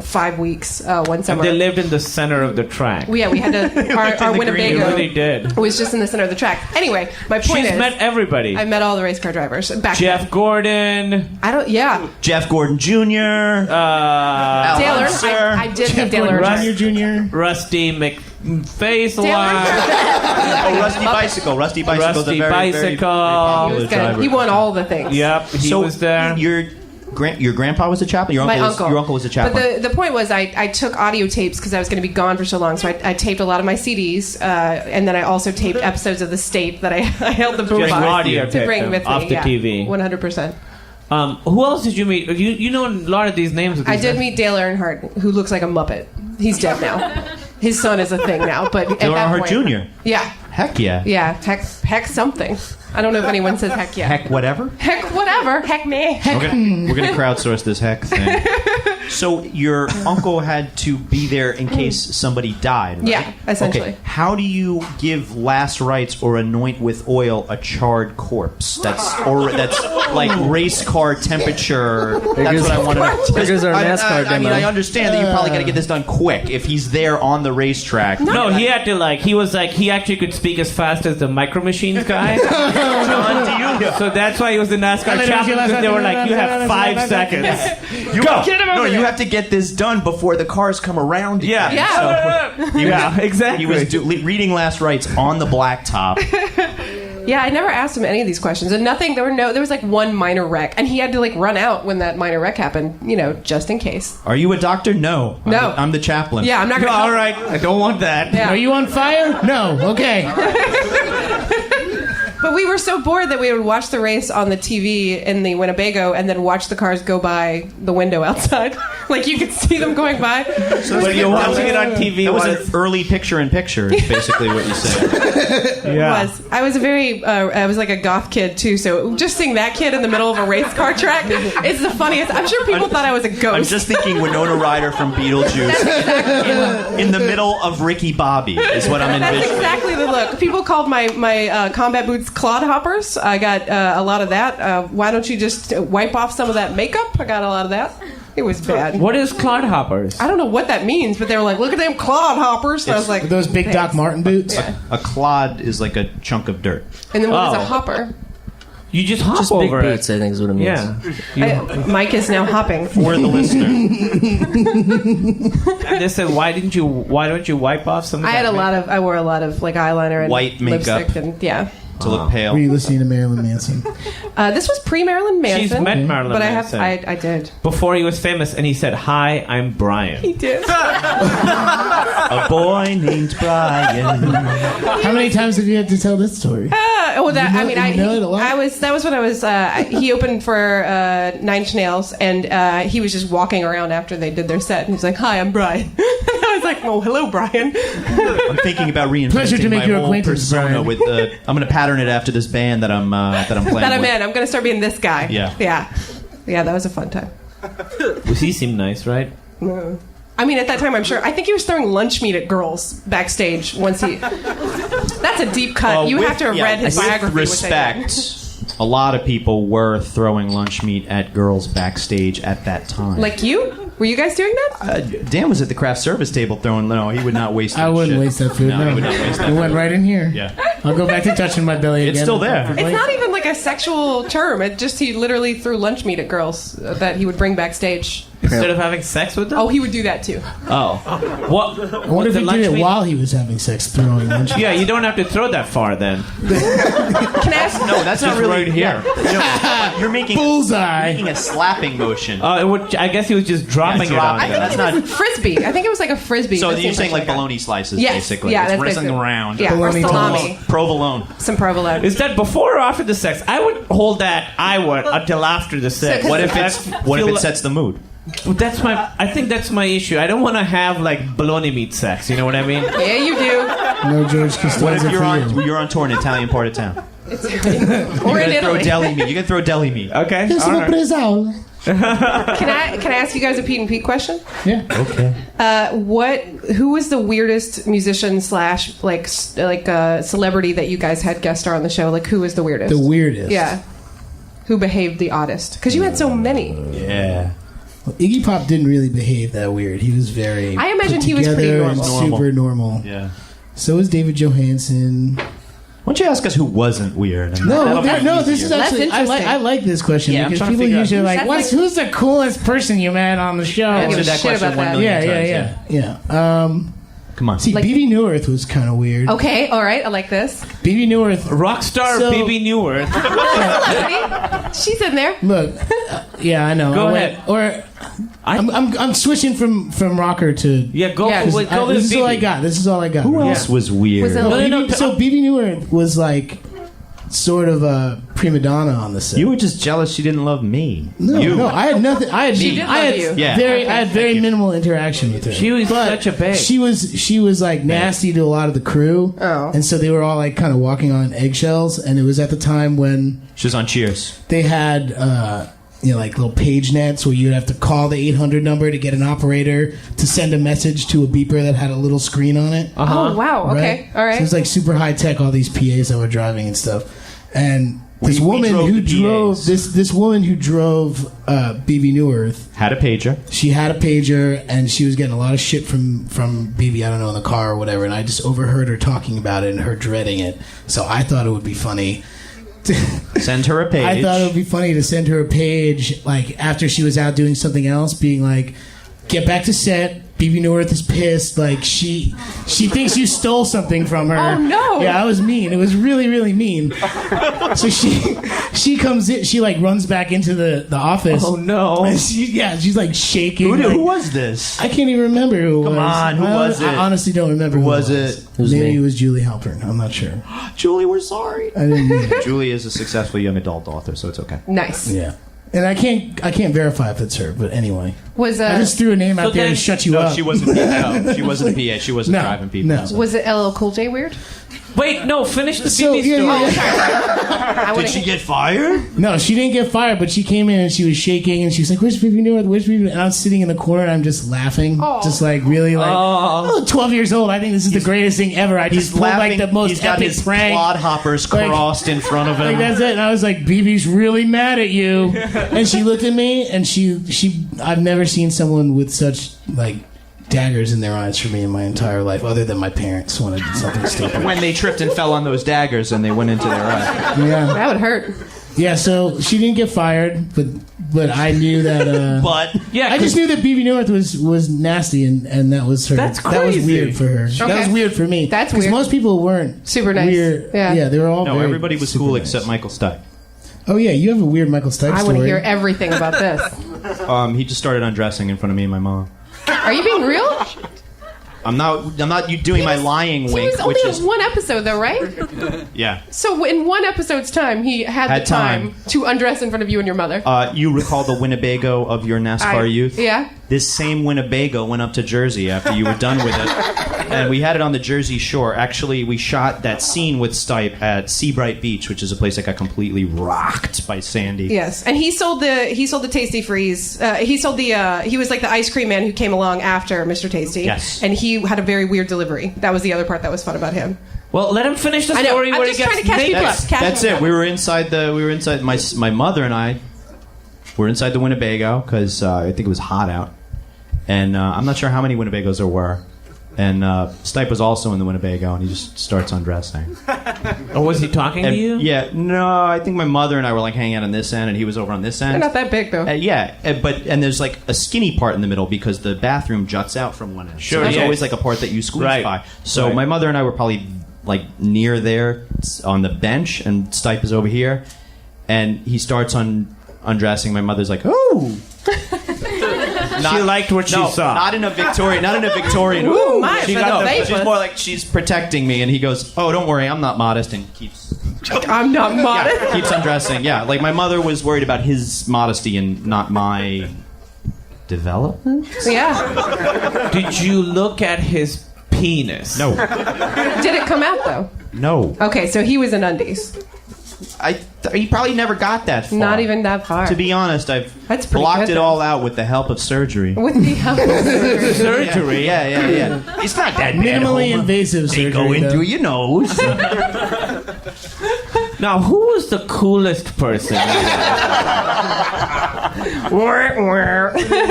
5 weeks one summer. They lived in the center of the track. We had to our They Winnebago really did. was just in the center of the track. Anyway, my point She's is, met everybody. I met all the race car drivers back Jeff then. Gordon. I don't. Yeah, Jeff Gordon Jr. Dale Earnhardt. Sir. I did Jeff meet Dale Gordon Earnhardt. Jr. Rusty McFace. Dale Earnhardt. Oh, Rusty Bicycle. Rusty Bicycle's Rusty a very, very, very Bicycle. popular He was good. driver. He won all the things. Yep, he So was there. Your grandpa was a chaplain. Your uncle was a chaplain. But the point was, I took audio tapes because I was going to be gone for so long. So I taped a lot of my CDs, and then I also taped episodes of The State that I held the Just boombox audio to tape bring them with me. off the TV. 100%. Who else did you meet? You know a lot of these names. With I these did names. meet Dale Earnhardt, who looks like a Muppet. He's dead now. His son is a thing now, but at Dale that Earnhardt point, Jr. Yeah, Heck yeah. yeah. Heck something. I don't know if anyone says heck yeah. Heck whatever. Heck whatever. Heck me. We're gonna crowdsource this heck thing. So your uncle had to be there in case somebody died, right? Yeah, essentially. Okay. How do you give last rites or anoint with oil a charred corpse? That's like race car temperature. That's what I want to know. There goes our NASCAR I mean, demo. I understand that you probably got to get this done quick if he's there on the racetrack. No, he had to he actually could speak as fast as the Micro Machines guy. So that's why he was the NASCAR chaplain, because they were like, you have 5 seconds. You Go. Get him over No, you there. have to get this done before the cars come around. Yeah. Yeah. Yeah, exactly. He was reading last rites on the blacktop. Yeah, I never asked him any of these questions, and nothing. There was like one minor wreck, and he had to like run out when that minor wreck happened, just in case. Are you a doctor? No. No. I'm the chaplain. Yeah, I'm not gonna. All right, I don't want that. Yeah. Are you on fire? No. Okay. But we were so bored that we would watch the race on the TV in the Winnebago, and then watch the cars go by the window outside. Like you could see them going by. But you're watching it on TV. That was while an early picture-in-picture, is basically what you said. Yeah. I was I was like a goth kid too, so just seeing that kid in the middle of a race car track, it's the funniest. I'm sure people thought I was a ghost. I'm just thinking Winona Ryder from Beetlejuice in the middle of Ricky Bobby is what I'm That's envisioning. exactly the look. People called my combat boots clodhoppers. I got a lot of that. Why don't you just wipe off some of that makeup? I got a lot of that. It was bad. What is clodhoppers? I don't know what that means, but they were like, "Look at them clodhoppers." And I was like, Those big Doc Martin boots. A clod is like a chunk of dirt. And then what is Oh. a hopper? You just hop Just big over boots, it. I think is what it means. Yeah. Mike is now hopping. For the listener. And they said, why don't you wipe off some of I that wore a lot of like eyeliner and White makeup. lipstick and yeah. to look pale. Were you listening to Marilyn Manson? This was pre-Marilyn Manson. She's met Marilyn but Manson. I did. Before he was famous, and he said, "Hi, I'm Brian." He did. A boy named Brian. How many times have you had to tell this story? That You know- you know it a lot? that was when I was. He opened for Nine Inch Nails, and he was just walking around after they did their set, and he's like, "Hi, I'm Brian." And I was like, "Oh, hello, Brian." I'm thinking about reinventing Pleasure to make my your whole acquaintance, persona Brian. with the. I'm going to pattern it after this band that I'm playing. That I'm with. in. I'm gonna start being this guy. Yeah. Yeah. That was a fun time. He seemed nice, right? I mean, at that time, I'm sure. I think he was throwing lunch meat at girls backstage once he. That's a deep cut. You have to have read his with biography. which I didn't. respect, a lot of people were throwing lunch meat at girls backstage at that time. Like you? Were you guys doing that? Dan was at the craft service table throwing. No, he would not waste. I wouldn't shit. waste that food. No, he would not waste that It went food. right in here. Yeah. I'll go back to touching my belly again. It's still there. It's not even like a sexual term. It just he literally threw lunch meat at girls that he would bring backstage. Instead of having sex with them? Oh, he would do that too. Oh. What? I wonder if he did it while he was having sex, throwing lunch. Yeah, you don't have to throw that far then. Can I ask? No, that's not Just really right here. Yeah. You're making Bullseye. a slapping motion. I guess he was just dropping it on dropping. there. That's not. Frisbee. I think it was like a frisbee. So That you're seems saying like a- bologna slices, Yes. basically. Yeah, it's that's wrestling basically- around. Yeah, or Bologna salami. Provolone. Some provolone. Is that before or after the sex? I would hold that. I would until after the sex. So- What if it sets the mood? That's my. I think that's my issue. I don't want to have like bologna meat sex. You know what I mean? Yeah, you do. No George Costanza What if for you. you're on tour in an Italian part of town? Or in Throw Italy. deli meat. You can throw deli meat. Okay. Yes, all no right. presal. Can I ask you guys a Pete and Pete question? Yeah. Okay. Who was the weirdest musician slash celebrity that you guys had guest star on the show? Like, who was the weirdest? The weirdest. Yeah. Who behaved the oddest? Because you had so many. Yeah. Well, Iggy Pop didn't really behave that weird. He was very. I imagine put he was pretty together normal. and super normal. Yeah. So was David Johansen. Why don't you ask us who wasn't weird? No, That'll be this is easier. That's actually. interesting. I like this question Yeah, I'm because trying to people figure out usually are like, That's like- who's the coolest person you met on the show? I don't give a Answered that shit question about 1 that. million times. Yeah. Come on. See, Like- BB Newirth was kind of weird. Okay, all right, I like this. BB Newirth. Rockstar So- BB Newirth. She's in there. Look, yeah, I know. Go I ahead. Or I'm switching from rocker to. Yeah, go. Yeah, Wait, go this with is all I BB. got. This is all I got. Who else was weird? Was it- No, so BB Newirth was like sort of a prima donna on the set. You were just jealous she didn't love me. No, I had nothing. I had She did I love had you. Yeah. I had very minimal interaction with her. She was such a babe. She was like nasty to a lot of the crew. Oh. And so they were all like kind of walking on eggshells. And it was at the time when She was on Cheers. they had like little page nets where you'd have to call the 800 number to get an operator to send a message to a beeper that had a little screen on it. Oh, wow. Okay, all So it right. was like super high tech, all these PAs that were driving and stuff. And this We woman drove who the drove PAs. this woman who drove BB Newirth, Had a pager. she had a pager and she was getting a lot of shit from BB, I don't know, in the car or whatever. And I just overheard her talking about it and her dreading it. So I thought it would be funny. Send her a page. I thought it would be funny to send her a page like after she was out doing something else, being like, "Get back to set. BB Newirth is pissed. Like she thinks you stole something from her." Oh, no. Yeah, I was mean. It was really really mean. So she comes in. She like runs back into the office. Oh no. And she's like shaking. Who like- was this? I can't even remember who it was. Come on, who was I it? honestly don't remember who was it it? was. Maybe me. it was Julie Halpern. I'm not sure. Julie, we're sorry. I didn't mean it. Julie is a successful young adult author, so it's okay. Nice. Yeah. And I can't verify if it's her, but anyway. Was I just threw a name out there then- to shut you No, up. she wasn't. No, she wasn't a PA. She wasn't No, driving people. no. Was it LL Cool J weird? Wait, no. Finish the So, BB yeah, story. yeah, I Did wanna she hear- get fired? No, she didn't get fired, but she came in and she was shaking and she was like, "Where's BB Newirth? Where's BB?" And I was sitting in the corner and I'm just laughing, Oh. just like really like, Oh. 12 years old. I think this is the greatest thing ever. I just pulled like the most He's got epic his prank. quad hoppers Like- crossed in front of him. Like that's it. And I was like, BB's really mad at you. And she looked at me and she I've never seen someone with such like daggers in their eyes for me in my entire life, other than my parents when I did something stupid. when they tripped and fell on those daggers and they went into their eye. Yeah. That would hurt. Yeah, so she didn't get fired, but but I knew that. But Yeah, I just knew that BB North was nasty, and that was her. That's That was crazy. weird for her. Okay. That was weird for me. That's because weird. most people weren't Super nice. Weird. Yeah. They were all. no, very everybody was super cool nice. except Michael Stipe. Oh yeah, you have a weird Michael Stipe I story. want to hear everything about this. He just started undressing in front of me and my mom. Are you being real? I'm not you doing my lying He wink, was only which in is one episode, though, right? yeah. So in one episode's time, he had the time to undress in front of you and your mother. You recall the Winnebago of your NASCAR youth? Yeah. This same Winnebago went up to Jersey after you were done with it, and we had it on the Jersey Shore. Actually, we shot that scene with Stipe at Seabright Beach, which is a place that got completely rocked by Sandy. Yes, and he sold the Tasty Freeze. He was like the ice cream man who came along after Mr. Tasty. Yes. And he had a very weird delivery. That was the other part that was fun about him. Well, let him finish the I know. story I'm where just he trying gets to catch people naked. up. Catch That's people it. up. We were inside. My mother and I were inside the Winnebago because I think it was hot out, and I'm not sure how many Winnebagos there were. And Stipe was also in the Winnebago, and he just starts undressing. Or was he talking to And, you? yeah, no, I think my mother and I were like hanging out on this end, and he was over on this end. They're not that big, though. And there's like a skinny part in the middle because the bathroom juts out from one end. Sure, so there's yeah. always like a part that you squeeze Right. by. So Right. my mother and I were probably like near there on the bench, and Stipe is over here, and he starts undressing. My mother's like, "Oh." She liked what she saw. Not in a Victorian. Ooh, my, She for got the the- she's vapors. more like she's protecting me, and he goes, "Oh, don't worry, I'm not modest," and keeps I'm not modest. keeps undressing. Yeah, like my mother was worried about his modesty and not my development. Yeah. Did you look at his penis? No, Did it come out, though? no. Okay, so he was in undies. He probably never got that far. Not even that far. To be honest, I've That's pretty blocked good, it though. all out with the help of surgery. With the help of surgery. Surgery? Yeah. It's not that bad. Minimally Homer. invasive They surgery. go in though. through your nose. Now, who was the coolest person?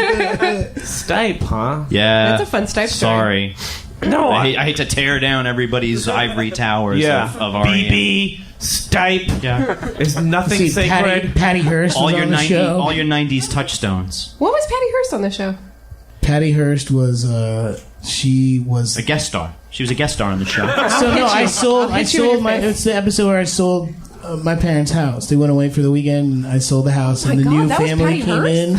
Stipe, huh? Yeah. That's a fun Stipe story. Sorry. No, I hate to tear down everybody's ivory towers of REM. BB, Stipe. Yeah. Is nothing See, sacred. Patty Hearst all was your on the 90s, show. all your 90s touchstones. What was Patty Hearst on the show? Patty Hearst was she was A guest star. She was a guest star on the show. so no. I sold I'll hit you in your my. face. It's the episode where I sold my parents' house. They went away for the weekend, and I sold the house. and the God, new that was family Patty came Hearst? in.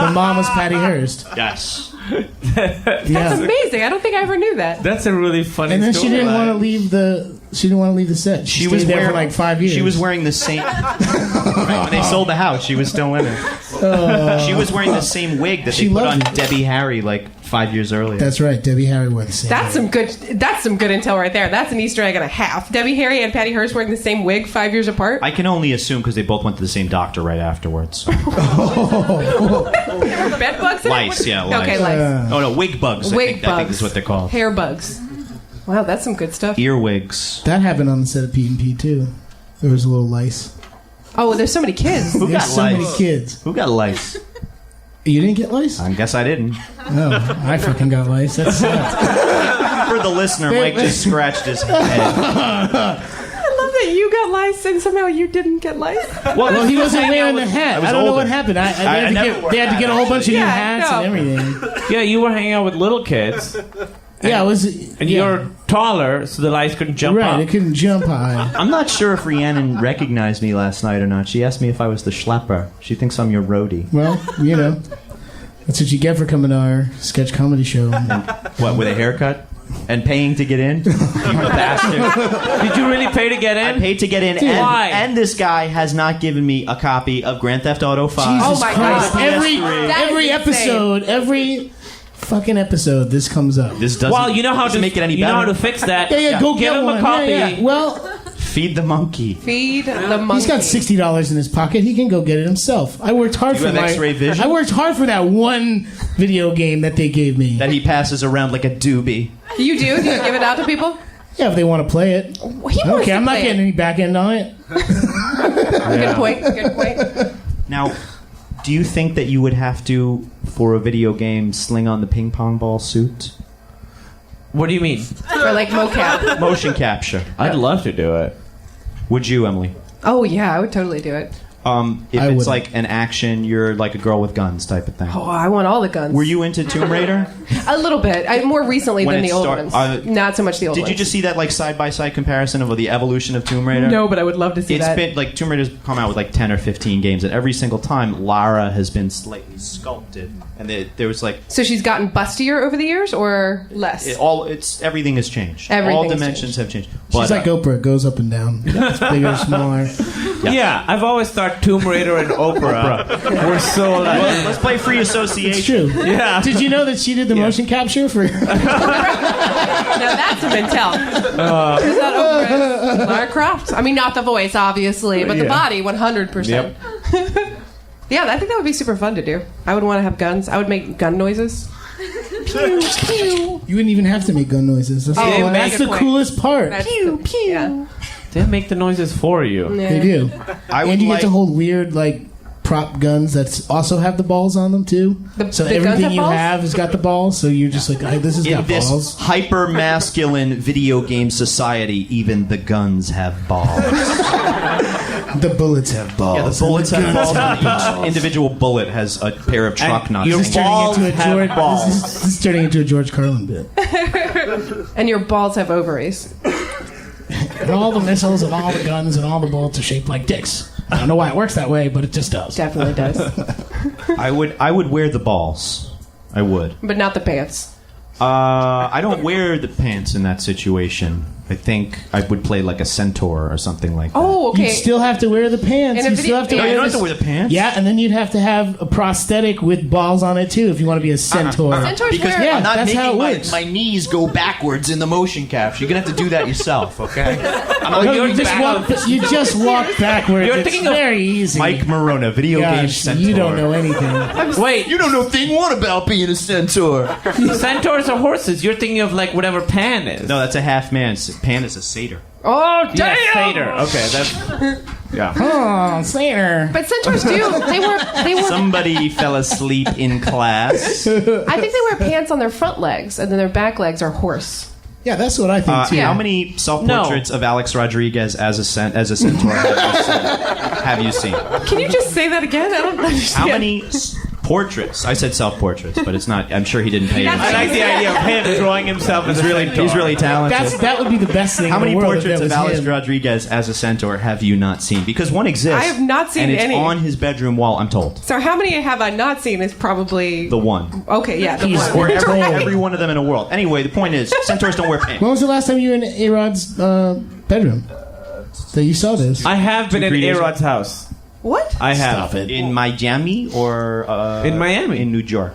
The mom was Patty Hearst. Yes. That's Yeah, amazing. I don't think I ever knew that. That's a really funny and then she story. didn't want to leave the. She didn't want to leave the set. She was stayed there wearing- for like 5 years. She was wearing the same. Right, when they sold the house, she was still in it. She was wearing the same wig that She they put on loved it. Debbie Harry like 5 years earlier. That's right. Debbie Harry wore the same. That's wig. some good intel right there. That's an Easter egg and a half. Debbie Harry and Patty Hearst wearing the same wig 5 years apart. I can only assume because they both went to the same doctor right afterwards. Bed bugs. in it? Lice, yeah, lice. Okay, lice. Oh no, wig bugs. Wig I think bugs. is what they're called. Hair bugs. Wow, that's some good stuff. Earwigs. That happened on the set of P&P too. There was a little lice. Oh, there's so many kids. Who got There's so lice? many kids. Who got lice? You didn't get lice? I guess I didn't. No, I fucking got lice. That's For the listener, Mike just scratched his head. I love that you got lice and somehow you didn't get lice. well, he wasn't wearing the hat. was I don't know older. what happened. I never They had to get a whole bunch of new Yeah, hats no. and everything. Yeah, you were hanging out with little kids, Yeah, it was. and yeah. you're taller, so the lice couldn't jump right. up. It couldn't jump high. I'm not sure if Rhiannon recognized me last night or not. She asked me if I was the schlepper. She thinks I'm your roadie. Well, you know, that's what you get for coming to our sketch comedy show. What, with a haircut? And paying to get in? You bastard. Did you really pay to get in? I paid to get in, Why? and this guy has not given me a copy of Grand Theft Auto 5. Jesus Oh my Christ! God. Every That is episode, every fucking episode, this comes up. This doesn't, Well, you know how doesn't to make it any you better. know how to fix that. Yeah, go Give get him one. a copy. Yeah, yeah. Well, Feed the monkey. Feed the monkey. he's got $60 in his pocket. He can go get it himself. I worked hard You for have my. X-ray vision? I worked hard for that one video game that they gave me. That he passes around like a doobie. You do? Do you give it out to people? Yeah, if they want to play it. He wants Okay, to I'm not play getting it. any back end on it. Good point. Good point. Now, do you think that you would have to, for a video game, sling on the ping pong ball suit? What do you mean? For like mocap. Motion capture. I'd love to do it. Would you, Emily? Oh yeah, I would totally do it. If I it's wouldn't. like an action, you're like a girl with guns type of thing. Oh, I want all the guns. Were you into Tomb Raider? A little bit. More recently When than it the old start- ones. Not so much the old Did ones. you just see that like side by side comparison of the evolution of Tomb Raider? No, but I would love to see It's that. been like Tomb Raider's come out with like 10 or 15 games, and every single time Lara has been slightly sculpted, and there was like So she's gotten bustier over the years, or less? everything has changed. Everything All has dimensions have changed. She's like Oprah, it goes up and down. It's bigger, smaller. Yeah, I've always thought Tomb Raider and Oprah were so like. Let's play free association. It's true. Yeah. Did you know that she did the motion capture for? Now that's a Mattel. Is that Oprah? Lara Croft? I mean, not the voice, obviously, but the body, 100%. Yep. Yeah, I think that would be super fun to do. I would want to have guns. I would make gun noises. Pew, pew. You wouldn't even have to make gun noises. That's, Oh, that's good the point. coolest part. Pew, pew. Yeah. They make the noises for you. They do. I would And you like get to hold weird, like, prop guns that also have the balls on them, too. So the guns everything have you balls? have has got the balls, so you're just like, hey, this has in got this balls. hyper masculine video game society. Even the guns have balls. The bullets have balls. Yeah, the bullets have balls. And each individual bullet has a pair of truck nuts. your This is turning balls into a have George. balls. This is turning into a George Carlin bit. And your balls have ovaries. And all the missiles and all the guns and all the bullets are shaped like dicks. I don't know why it works that way, but it just does. Definitely does. I would wear the balls. I would. But not the pants. I don't wear the pants in that situation. I think I would play like a centaur or something like that. Oh, okay. You'd still have to wear the pants. In a You still have to video- No, you wear don't have this- to wear the pants. Yeah, and then you'd have to have a prosthetic with balls on it too if you want to be a centaur. Centaurs Because wear... Yeah, I'm not that's making how it works. my knees go backwards in the motion capture. You're gonna have to do that yourself, okay? I'm not No, you're you just walk backwards. You're It's thinking of very easy. Mike Morona, video game Gosh, centaur. you don't know anything. Wait, You don't know thing one about being a centaur. centaurs are horses. You're thinking of like whatever Pan is. No, that's a half man. Pan is a satyr. Oh, damn! Yeah, Satyr. Okay, that's yeah. Oh, Slater. But centaurs do. They wear... Somebody fell asleep in class. I think they wear pants on their front legs, and then their back legs are horse. Yeah, that's what I think too. Yeah. How many self-portraits of Alex Rodriguez as a centaur have you seen? Can you just say that again? I don't understand. How many portraits? I said self-portraits, but it's not. I'm sure he didn't pay. I like the idea of him drawing himself as really. He's really talented. That would be the best thing. How in many the world portraits if of that was Alex him. Rodriguez as a centaur have you not seen? Because one exists. I have not seen and it's any. on his bedroom wall. I'm told So how many have I not seen is probably... the one, Okay, yeah, the one. or every one of them in the world. Anyway, the point is, centaurs don't wear pants. When was the last time you were in A-Rod's bedroom? That you saw this? I have been in 3 days A-Rod's house. What? I have. Stop it. In Miami or In Miami. in New York.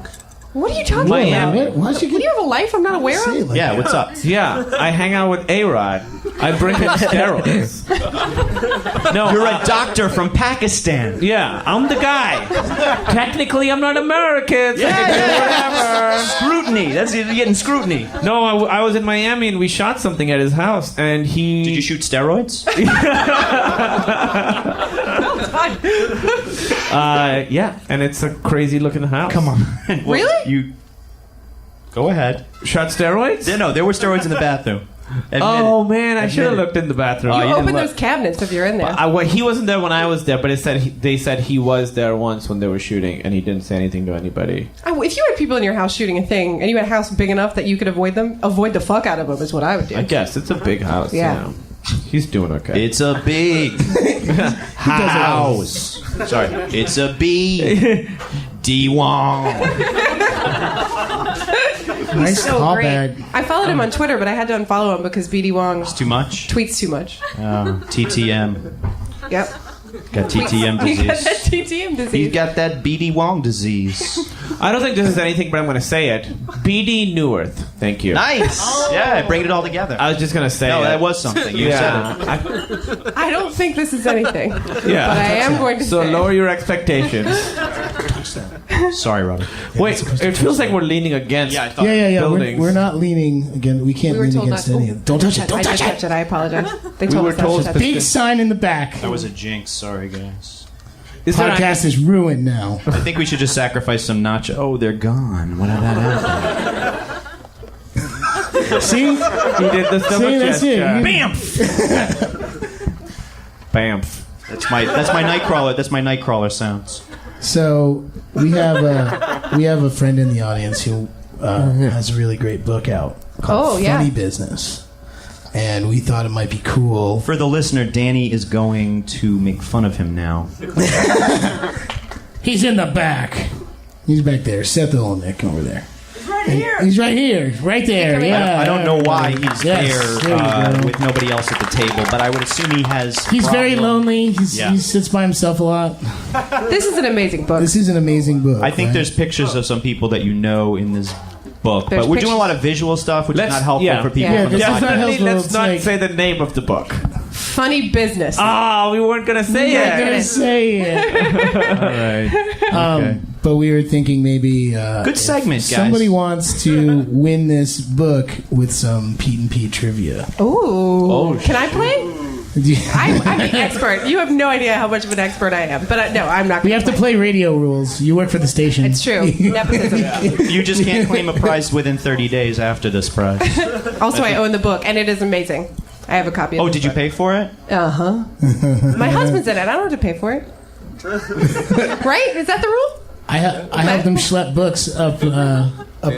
What are you talking Miami. about? Why'd you Do you get have a life I'm not aware say it of? like Yeah, that? what's up? Yeah, I hang out with A-Rod. I bring him steroids. No, You're a doctor from Pakistan. yeah, I'm the guy. Technically, I'm not American. So I can do whatever. Scrutiny. That's you're getting scrutiny. No, I was in Miami and we shot something at his house, and he. Did you shoot steroids? Yeah, and it's a crazy looking house. Come on. Well, Really? You go ahead. Shot steroids? No, there were steroids in the bathroom. Admit Oh it. man, I should have Admit it. looked in the bathroom. Oh, You you didn't open look. those cabinets if you're in there. Well, he wasn't there when I was there, but they said he was there once when they were shooting, and he didn't say anything to anybody. If you had people in your house shooting a thing, and you had a house big enough that you could avoid the fuck out of them is what I would do. I guess it's a big house. Yeah. You know. He's doing okay. It's a big house. Sorry, it's a B. D Wong. Nice So call great. bag. I followed him on Twitter, but I had to unfollow him because BD Wong Too much. tweets too much. TTM. Yep. Got TTM He got that disease. TTM disease. He's got that BD Wong disease. I don't think this is anything, but I'm going to say it. BD Neworth. Thank you. Nice. Yeah, bring it all together. I was just going to say No, it. that was something. You Yeah. said it. I don't think this is anything. Yeah. But I am going to So say. lower your expectations. Sorry, Robert. Wait, it feels like we're leaning against. Yeah, I thought. Yeah. Buildings. We're not leaning again. We can't We were lean told against not to. any of it. Don't touch it. Don't I did touch touch it. it. I apologize. They told were us not told to touch Big it. sign in the back. That was a jinx. Sorry, guys. Is there Podcast is ruined now. I think we should just sacrifice some nacho. Oh, they're gone. What did that happen? See? he did the stomach See, that's it. gesture. You- Bam! Bam. That's my Nightcrawler. That's my Nightcrawler sounds. So we have a friend in the audience who has a really great book out called Funny Business, and we thought it might be cool. For the listener, Danny is going to make fun of him now. He's in the back. He's back there. Seth Olenek over there. He's right here. Right there. Yeah. I don't know why he's there with nobody else at the table, but I would assume he has. He's very lonely. He sits by himself a lot. This is an amazing book. This is an amazing book. I think there's pictures of some people that you know in this book, but we're doing a lot of visual stuff, which is not helpful for people. Let's not say the name of the book. Funny Business. Oh, we weren't gonna say it. We're gonna say it. All right. But we were thinking maybe good segment, guys. Somebody wants to win this book with some Pete and Pete trivia. Ooh. Can I play? I'm the expert. You have no idea how much of an expert I am. But no, I'm not. We have to play radio rules. You work for the station. It's true. Nepotism. You just can't claim a prize within 30 days after this prize. Also, I own the book, and it is amazing. I have a copy of it. Oh, did you pay for it? Uh-huh. My husband's in it. I don't have to pay for it. Right? Is that the rule? I have them schlep books up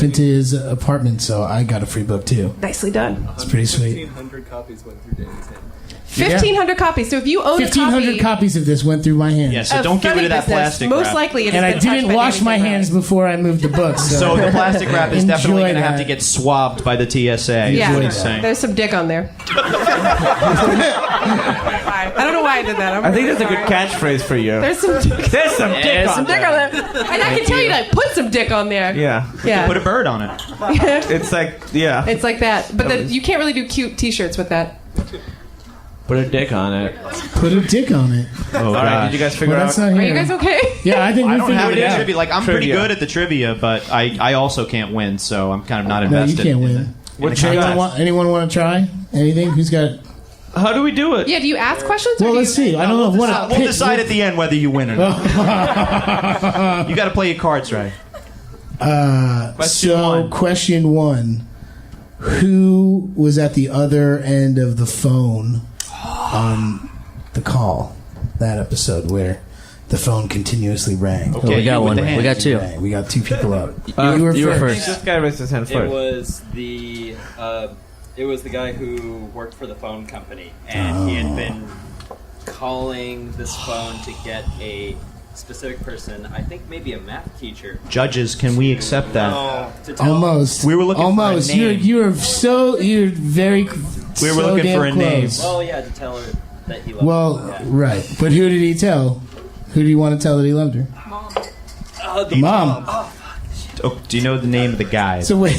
into his apartment, so I got a free book too. Nicely done. It's pretty sweet. 1,500 copies went through Danny's hand. 1,500 copies. So if you own 1,500 copies of this went through my hands. Yeah, so don't get rid of that plastic wrap. Most likely it has And I been touched didn't by wash my hands before I moved the book. So the plastic wrap is definitely going to have to that. get swabbed by the TSA. Yeah, is what he's saying. there's some dick on there. I don't know why I did that. I think that's a good catchphrase for you. There's some dick. There's some dick on there. And I can tell you that I put some dick on there. Yeah. Yeah. Put a bird on it. It's like, yeah. It's like that. But you can't really do cute t-shirts with that. Put a dick on it. Put a dick on it. All right, did you guys figure Well, out? that's not Are here. you guys okay? Yeah, I think we figured How it it is out. trivia. Like I'm pretty Trivia. good at the trivia, but I also can't win, so I'm kind of not No, you invested. can't win. Anyone want to try? Anything? Who's got? How do we do it? Yeah, do you ask questions? Or Well, do let's you... see. I don't know. We'll decide at the end whether you win or not. You got to play your cards right. Question one. Who was at the other end of the phone on the call? That episode where the phone continuously rang. Okay, we got you with one. the hand. We got two. We got two people up. You were I first. think this guy raised his hand It first. was the guy who worked for the phone company, and he had been calling this phone to get a specific person. I think maybe a math teacher. Judges, can we accept that? To tell Almost. We were looking almost. for a name. You're very. We were looking for a name. Well, yeah, to tell her that he loved her. Yeah. Right. But who did he tell? Who do you want to tell that he loved her? The Mom. Oh, do you know the name of the guy? So wait.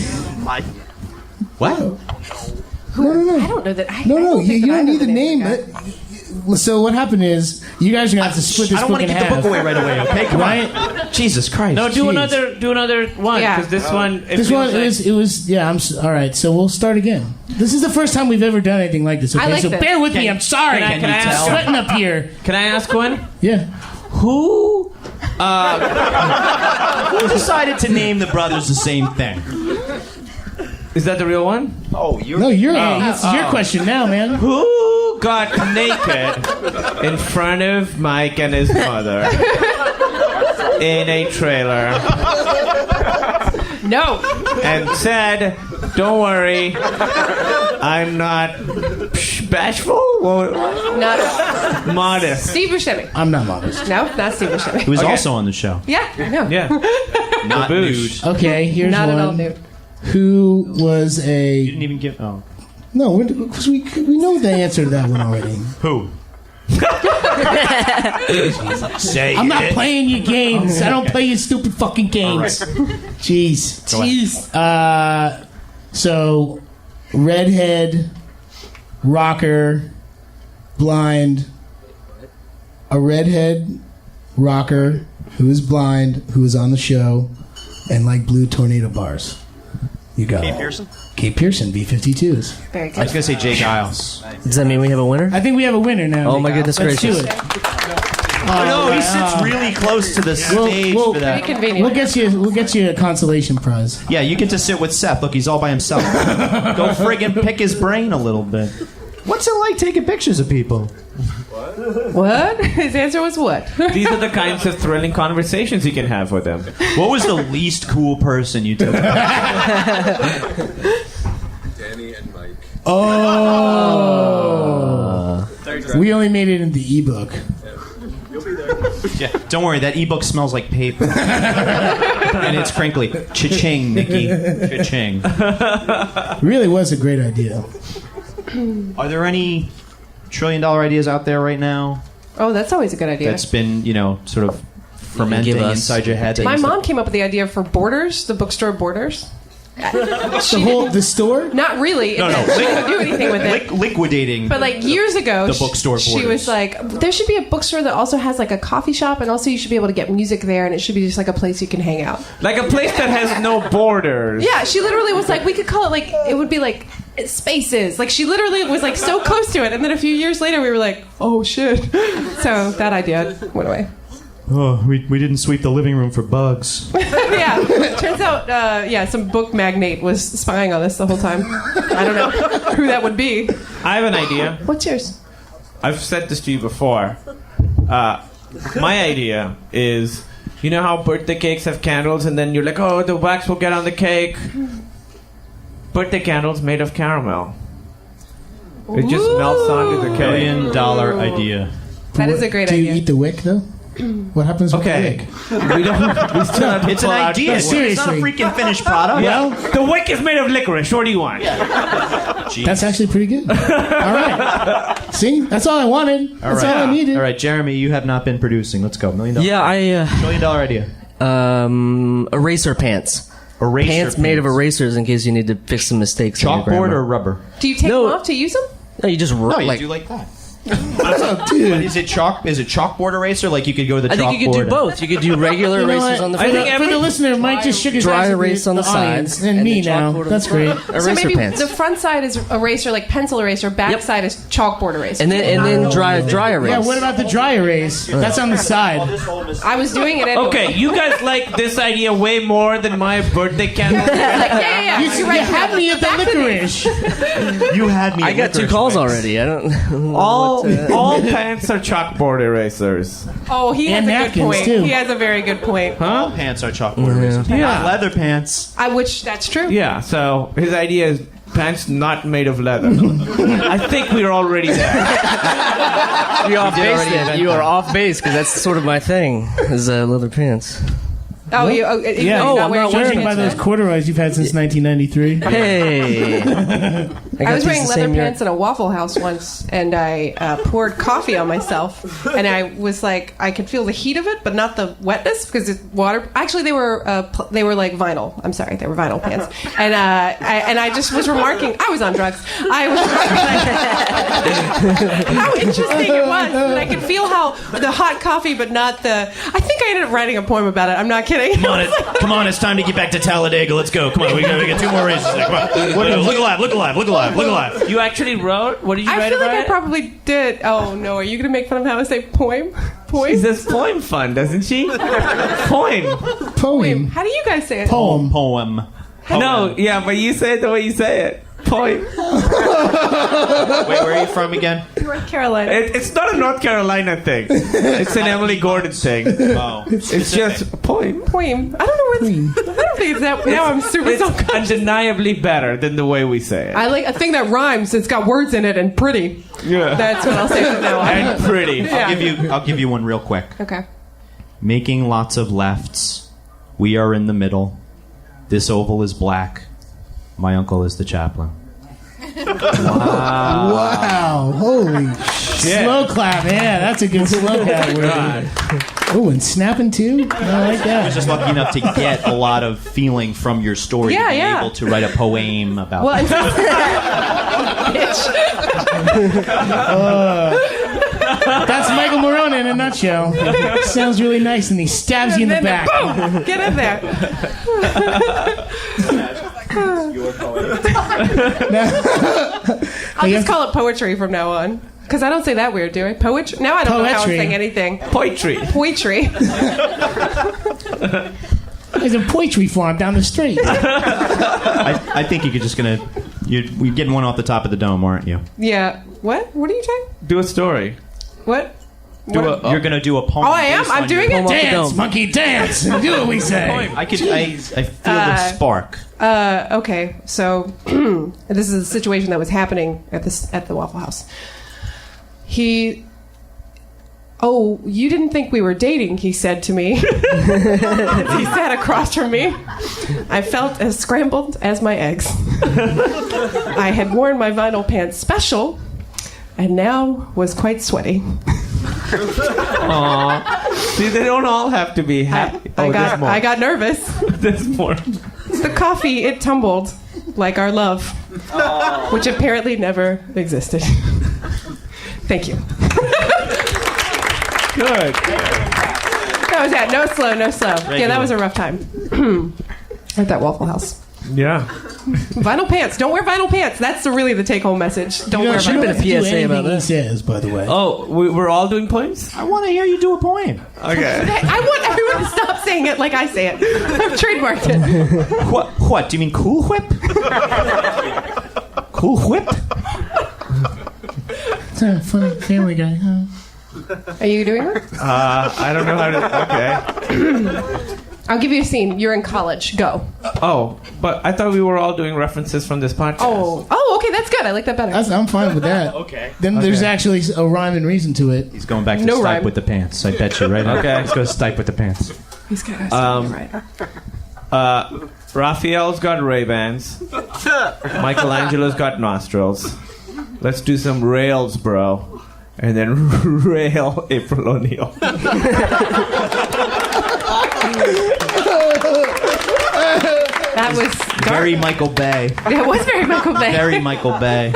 What? No. I don't know that. No. You think that I don't know need the name. So what happened is you guys are gonna have to split this I don't book want in to get half. the book away right away. Okay, come Right? on. Jesus Christ. No, do Jeez. another one Yeah. because this one. This one it was yeah. All right. So we'll start again. This is the first time we've ever done anything like this. Okay, I like so this. bear with me. I'm sorry. Can I I'm ask- sweating up here. Can I ask one? Yeah. Who? Who decided to name the brothers the same thing? Is that the real one? Oh, you're. No, it's your question now, man. Who got naked in front of Mike and his mother in a trailer No. and said, "Don't worry, I'm not bashful, Not modest." Steve Buscemi. I'm not modest. No, not Steve Buscemi. Who was Okay. also on the show. Yeah, I know. Yeah, Not Boosh. nude. Okay, here's Not one. at all new. Who was You a didn't even give. Oh. no? Because we know the answer to that one already. Who? Say I'm not it. playing your games. I don't play your stupid fucking games. Jeez. Jeez. So, redhead, rocker, blind. A redhead rocker who is blind, who is on the show, and like blue tornado bars. You got Kate Pearson? Kate Pearson, B-52s. Very I was good. gonna say Jake Giles. Does that mean we have a winner? I think we have a winner now. Oh, my goodness Let's gracious. do it. Oh, no, he sits really close to the stage we'll- for that. Pretty convenient. We'll get you a consolation prize. Yeah, you get to sit with Seth. Look, he's all by himself. Go friggin' pick his brain a little bit. What's it like taking pictures of people? What? His answer was what? These are the kinds of thrilling conversations you can have with them. What was the least cool person you took? Danny and Mike. Oh. We only made it in the ebook. You'll be there. Yeah, don't worry, that ebook smells like paper. And it's crinkly. Cha-ching, Nikki. Cha-ching. Really was a great idea. Are there any $1 trillion ideas out there right now Oh, that's always a good idea. that's been, sort of fermenting Give us- inside your head? that My you mom came up with the idea for Borders, the bookstore Borders. The store? Not really. No. She didn't do anything with it. liquidating. But like years ago, the bookstore she Borders. was like, there should be a bookstore that also has like a coffee shop, and also you should be able to get music there, and it should be just like a place you can hang out. Like a place that has no borders. Yeah, she literally was like, we could call it like, it would be like Spaces. Like she literally was like so close to it, and then a few years later we were like, oh shit. So that idea went away. Oh, we didn't sweep the living room for bugs. Yeah, turns out, some book magnate was spying on us the whole time. I don't know who that would be. I have an idea. What's yours? I've said this to you before. My idea is, you know how birthday cakes have candles, and then you're like, oh, the wax will get on the cake. Birthday candles made of caramel. It just melts onto the cake. $1 billion idea. That is a great Do idea. you eat the wick, though? What happens with the wick? We still have to It's an pull out idea. the It's Seriously. not a freaking finished product. Well, the wick is made of licorice. What do you want? That's actually pretty good. All right. See? That's all I wanted. That's all I needed. All right, Jeremy, you have not been producing. Let's go. $1 million. Yeah, $1 million idea. eraser pants. Eraser Pants made of erasers in case you need to fix some mistakes. in your Chalkboard grammar. or rubber? Do you take No. them off to use them? No, you just No, you like. do like that. Dude. Is it chalkboard eraser? Like you could go to the I chalkboard. think you could do both. You could do regular You know erasers what? on the For front. the, for the listener, Mike just shook his Dry ass at erase on the audience, sides, and and me then now. chalkboard on That's the great. front. Eraser So maybe pants. the front side is eraser, like pencil eraser. Back Yep. side is chalkboard eraser. and then dry erase. Yeah, what about the dry erase? That's on the side. I was doing it anyway. Okay, you guys like this idea way more than my birthday candle. Yeah. You, You're right. you had me at the licorice. You had me. I got 2 calls already. I don't. all pants are chalkboard erasers. Oh, he has And a good napkins, point. too. He has a very good point. All pants are chalkboard erasers. Yeah. Not leather pants. Which that's true. Yeah, so his idea is pants not made of leather. I think we're already there. You're off base then. You are off base because that's sort of my thing. Is leather pants. Oh, Yeah, you're I'm not wearing judging pants, by those right? corduroys you've had since 1993. Hey. I was wearing leather pants at a Waffle House once, and I poured coffee on myself, and I was like, I could feel the heat of it, but not the wetness because it's water. Actually, they were like vinyl. I'm sorry, they were vinyl pants, and I just was remarking. I was on drugs. I was remarking how interesting it was, and I could feel how the hot coffee, but not the. I think I ended up writing a poem about it. I'm not kidding. Come on, it's time to get back to Talladega. Let's go. Come on, we got 2 more races. Come on. Look alive. You actually wrote? What did you I write feel like about I it? probably did. Oh no, are you gonna make fun of how I say poem? She Poem? says poem fun, doesn't she? Poem. Poem. How do you guys say it? Poem. Poem. No, yeah, but you say it the way you say it. Poem. Wait, where are you from again? North Carolina. It's not a North Carolina thing. It's an Emily Gordon thing. Oh. It's just a poem. Poem. I don't know where it's. I don't think it's that. Now I'm super It's self-conscious. undeniably better than the way we say it. I like a thing that rhymes. It's got words in it and pretty. Yeah. That's what I'll say from now on. And pretty. Yeah. I'll give you one real quick. Okay. Making lots of lefts. We are in the middle. This oval is black. My uncle is the chaplain. Wow. Holy shit. Slow clap. Yeah, that's a good slow clap. Oh, and snapping too? I like I that. was just lucky enough to get a lot of feeling from your story Yeah, to be yeah. able to write a poem about Well, That's Michael Morona in a nutshell. Sounds really nice, and he stabs you in the and then back. boom, get in there. Your poem. I'll just call it poetry from now on. Because I don't say that weird, do I? Poetry? Now I don't know how I'm Poetry. saying anything. Poetry. Poetry. There's a poetry farm down the street. I think you're just gonna. You're getting one off the top of the dome, aren't you? Yeah. What? What are you saying? Do a story. What? You're gonna do a poem. Oh, I am. I'm doing it. Dance, monkey, dance. Do what we say. I feel the spark. Okay, so this is a situation that was happening at the Waffle House. Oh, you didn't think we were dating, he said to me. He sat across from me. I felt as scrambled as my eggs. I had worn my vinyl pants special and now was quite sweaty. Aww. See, they don't all have to be happy. I got nervous. There's more. The coffee, it tumbled like our love, which apparently never existed. Thank you. Good. That was it. No slow. Yeah, that was a rough time. At that Waffle House. Yeah. Vinyl pants. Don't wear vinyl pants. That's really the take-home message. Don't wear should vinyl have pants. been a PSA about about that. he says, by the way. Oh, we're all doing poems? I want to hear you do a poem. Okay. I want everyone to stop saying it like I say it. I've trademarked it. What? Do you mean Cool Whip? Cool Whip? It's a funny Family Guy, huh? Are you doing it? I don't know how to... Okay. I'll give you a scene. You're in college. Go. Oh, but I thought we were all doing references from this podcast. Oh, okay. That's good. I like that better. I'm fine with that. Okay. Then there's actually a rhyme and reason to it. He's going back to No Stipe rhyme. with the pants. I bet you, right? Okay. Let's go Stipe with the pants. He's got right. Raphael's got Ray-Bans. Michelangelo's got nostrils. Let's do some rails, bro. And then rail April O'Neil. That was Very Michael Bay. That was very Michael Bay. Very Michael Bay.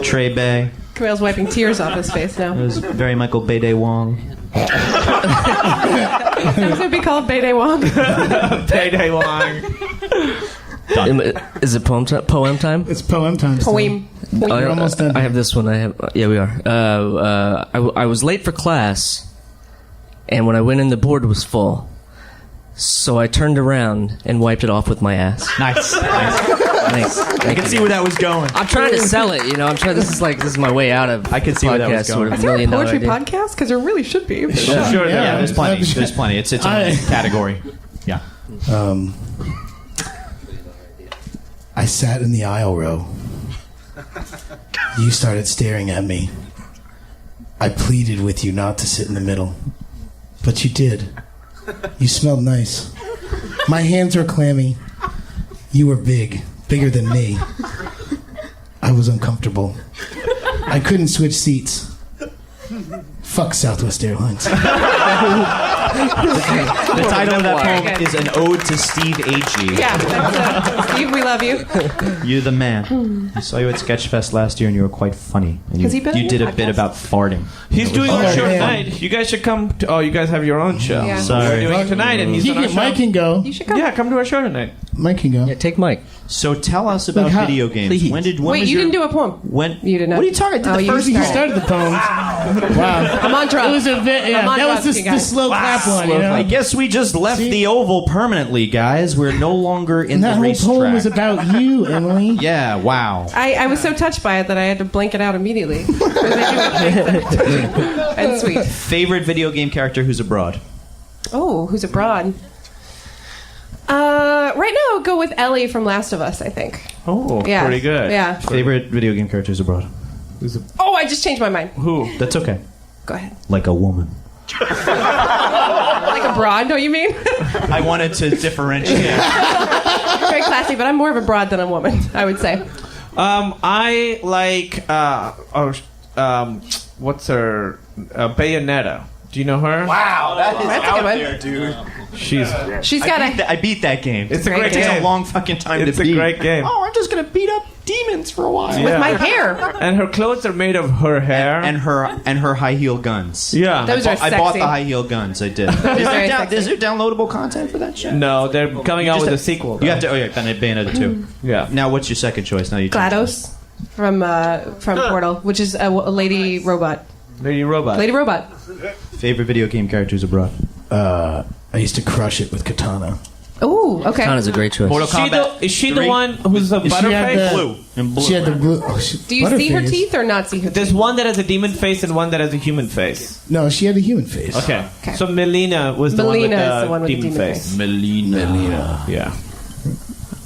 Trey Bay. Kumail's wiping tears off his face now. It was very Michael Bay Day Wong. That would be called Bay Day Wong. Payday long. Is it poem time? It's poem time. still. Poem. We're almost done. I have this one. Yeah, we are. I was late for class, and when I went in, the board was full. So I turned around and wiped it off with my ass. Nice. Thanks. I can see where that was going. I'm trying to sell it. I'm trying. This is my way out of. I can see where that was podcast, going. sort of Is there a $1 million poetry idea. podcast? Because there really should be. Sure, Yeah, there's plenty. There's plenty. It's its own category. Yeah. I sat in the aisle row. You started staring at me. I pleaded with you not to sit in the middle. But you did. You smelled nice. My hands were clammy. You were big. Bigger than me. I was uncomfortable. I couldn't switch seats. Fuck Southwest Airlines. The title of that Very poem good. is An Ode to Steve Agee. Yeah, that's Steve, we love you. You're the man. I saw you at Sketchfest last year, and you were quite funny. And Has he been on you did your a bit podcast? about farting. He's doing Oh, a show man. tonight. You guys should come. You guys have your own show. Yeah. Sorry. We're doing it tonight, and he's on our show. Mike can go. You should come. Yeah, come to our show tonight. Mike can go. Yeah, take Mike. So tell us about how- video games. please. When Wait, was you your, didn't do a poem. When You did not. What are you talking? I did Oh, the you first He poem. started the poem. Wow. I'm on drugs. It was a I'm on that was drugs, you the guys. slow clap one. You know? I guess we just left See? the Oval permanently, guys. We're no longer in That the whole racetrack. poem was about you, Emily. Yeah, wow. I was so touched by it that I had to blank it out immediately. And sweet. Favorite video game character who's abroad? Oh, who's abroad? Right now, I'll go with Ellie from Last of Us, I think. Oh, Yeah. pretty good. Yeah. Favorite video game character who's abroad? Oh, I just changed my mind. Who? That's okay. Go ahead. Like a woman. Like a broad, don't you mean? I wanted to differentiate. Very classy, but I'm more of a broad than a woman, I would say. I like. What's her? Bayonetta. Do you know her? Wow, that is That's a good one. there, dude. She's She's got a... I beat that game. It's a Great great It takes game. a long fucking time It's to a beat. great game. Oh, I'm just gonna beat up demons for a while. Yeah. My hair. And her clothes are made of her hair. And her high heel guns. yeah. Those are I bought sexy. the high heel guns. I did. very sexy. Is there downloadable content for that shit? No, they're coming out with a sequel. You have to. Oh yeah, then Bayonetta 2. Yeah. Now, what's your second choice? Now you. GLaDOS from Portal, which is a lady robot. Lady Robot. Lady robot. Favorite video game characters abroad? I used to crush it with Katana. Oh, okay. Kana's a great choice. Mortal Kombat. Is she the 3? one who's a She had butterface? the- Blue. And blue. She had the blue. Oh, Do you see her Butterface. teeth or not see her There's teeth? one that has a demon face and one that has a human face. No, she had a human face. Okay. Okay. So Melina was the Melina one is with the one with the demon demon face. face. Melina. Yeah.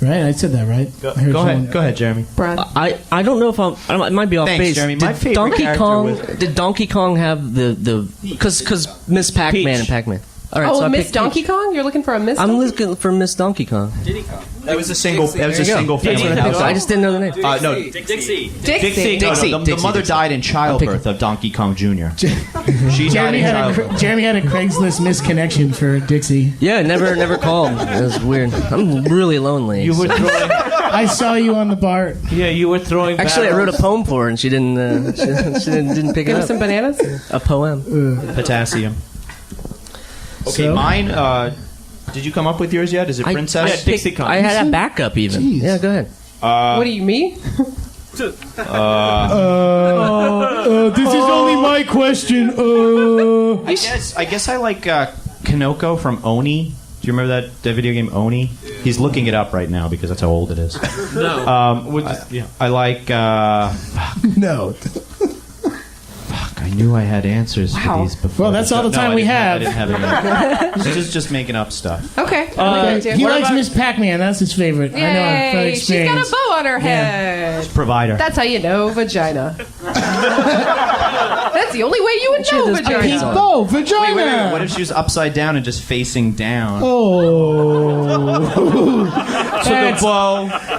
Right? I said that right. I heard Go someone- ahead. Go ahead, Jeremy. Brad. I don't know if I might be off Thanks, base. Jeremy. My Did favorite Donkey character Kong was- did Donkey Kong have the because Miss Pac-Man Peach. and Pac-Man. All right, Oh, so I Miss picked Donkey Peach. Kong? You're looking for a Miss I'm Donkey looking for Miss Donkey Kong. Diddy Kong. That was a single. That was a There you go. single Dixie. family. Dixie. I just didn't know the name. No, Dixie. Dixie. Dixie. no, the mother died in childbirth of Donkey Kong Jr. She died Jeremy in had, childbirth. Jeremy had a Craigslist misconnection for Dixie. Yeah, never called. It was weird. I'm really lonely. You were throwing. I saw you on the BART. Yeah, you were throwing. Actually, I wrote a barrels. poem for her, and she didn't. She didn't pick it Give us up. some bananas? A poem. Potassium. Okay, So? mine. Did you come up with yours yet? Is it I- Princess? Yeah, Dixie Kong. I had a backup even. Jeez. Yeah, go ahead. What do you mean? This is only my question. I guess I like Kanoko from Oni. Do you remember that video game Oni? He's looking it up right now because that's how old it is. No. I like. No. I knew I had answers Wow. for these before. Well, that's all the time I we didn't have. I didn't have any. just making up stuff. Okay. He What likes about- Miss Pac-Man. That's his favorite. I know from Yay! She's got experience. a bow on her head. Provider. That's how you know vagina. That's the only way you would know those Pink pants vagina. on. bow, vagina. Wait. What if she was upside down and just facing down? Oh,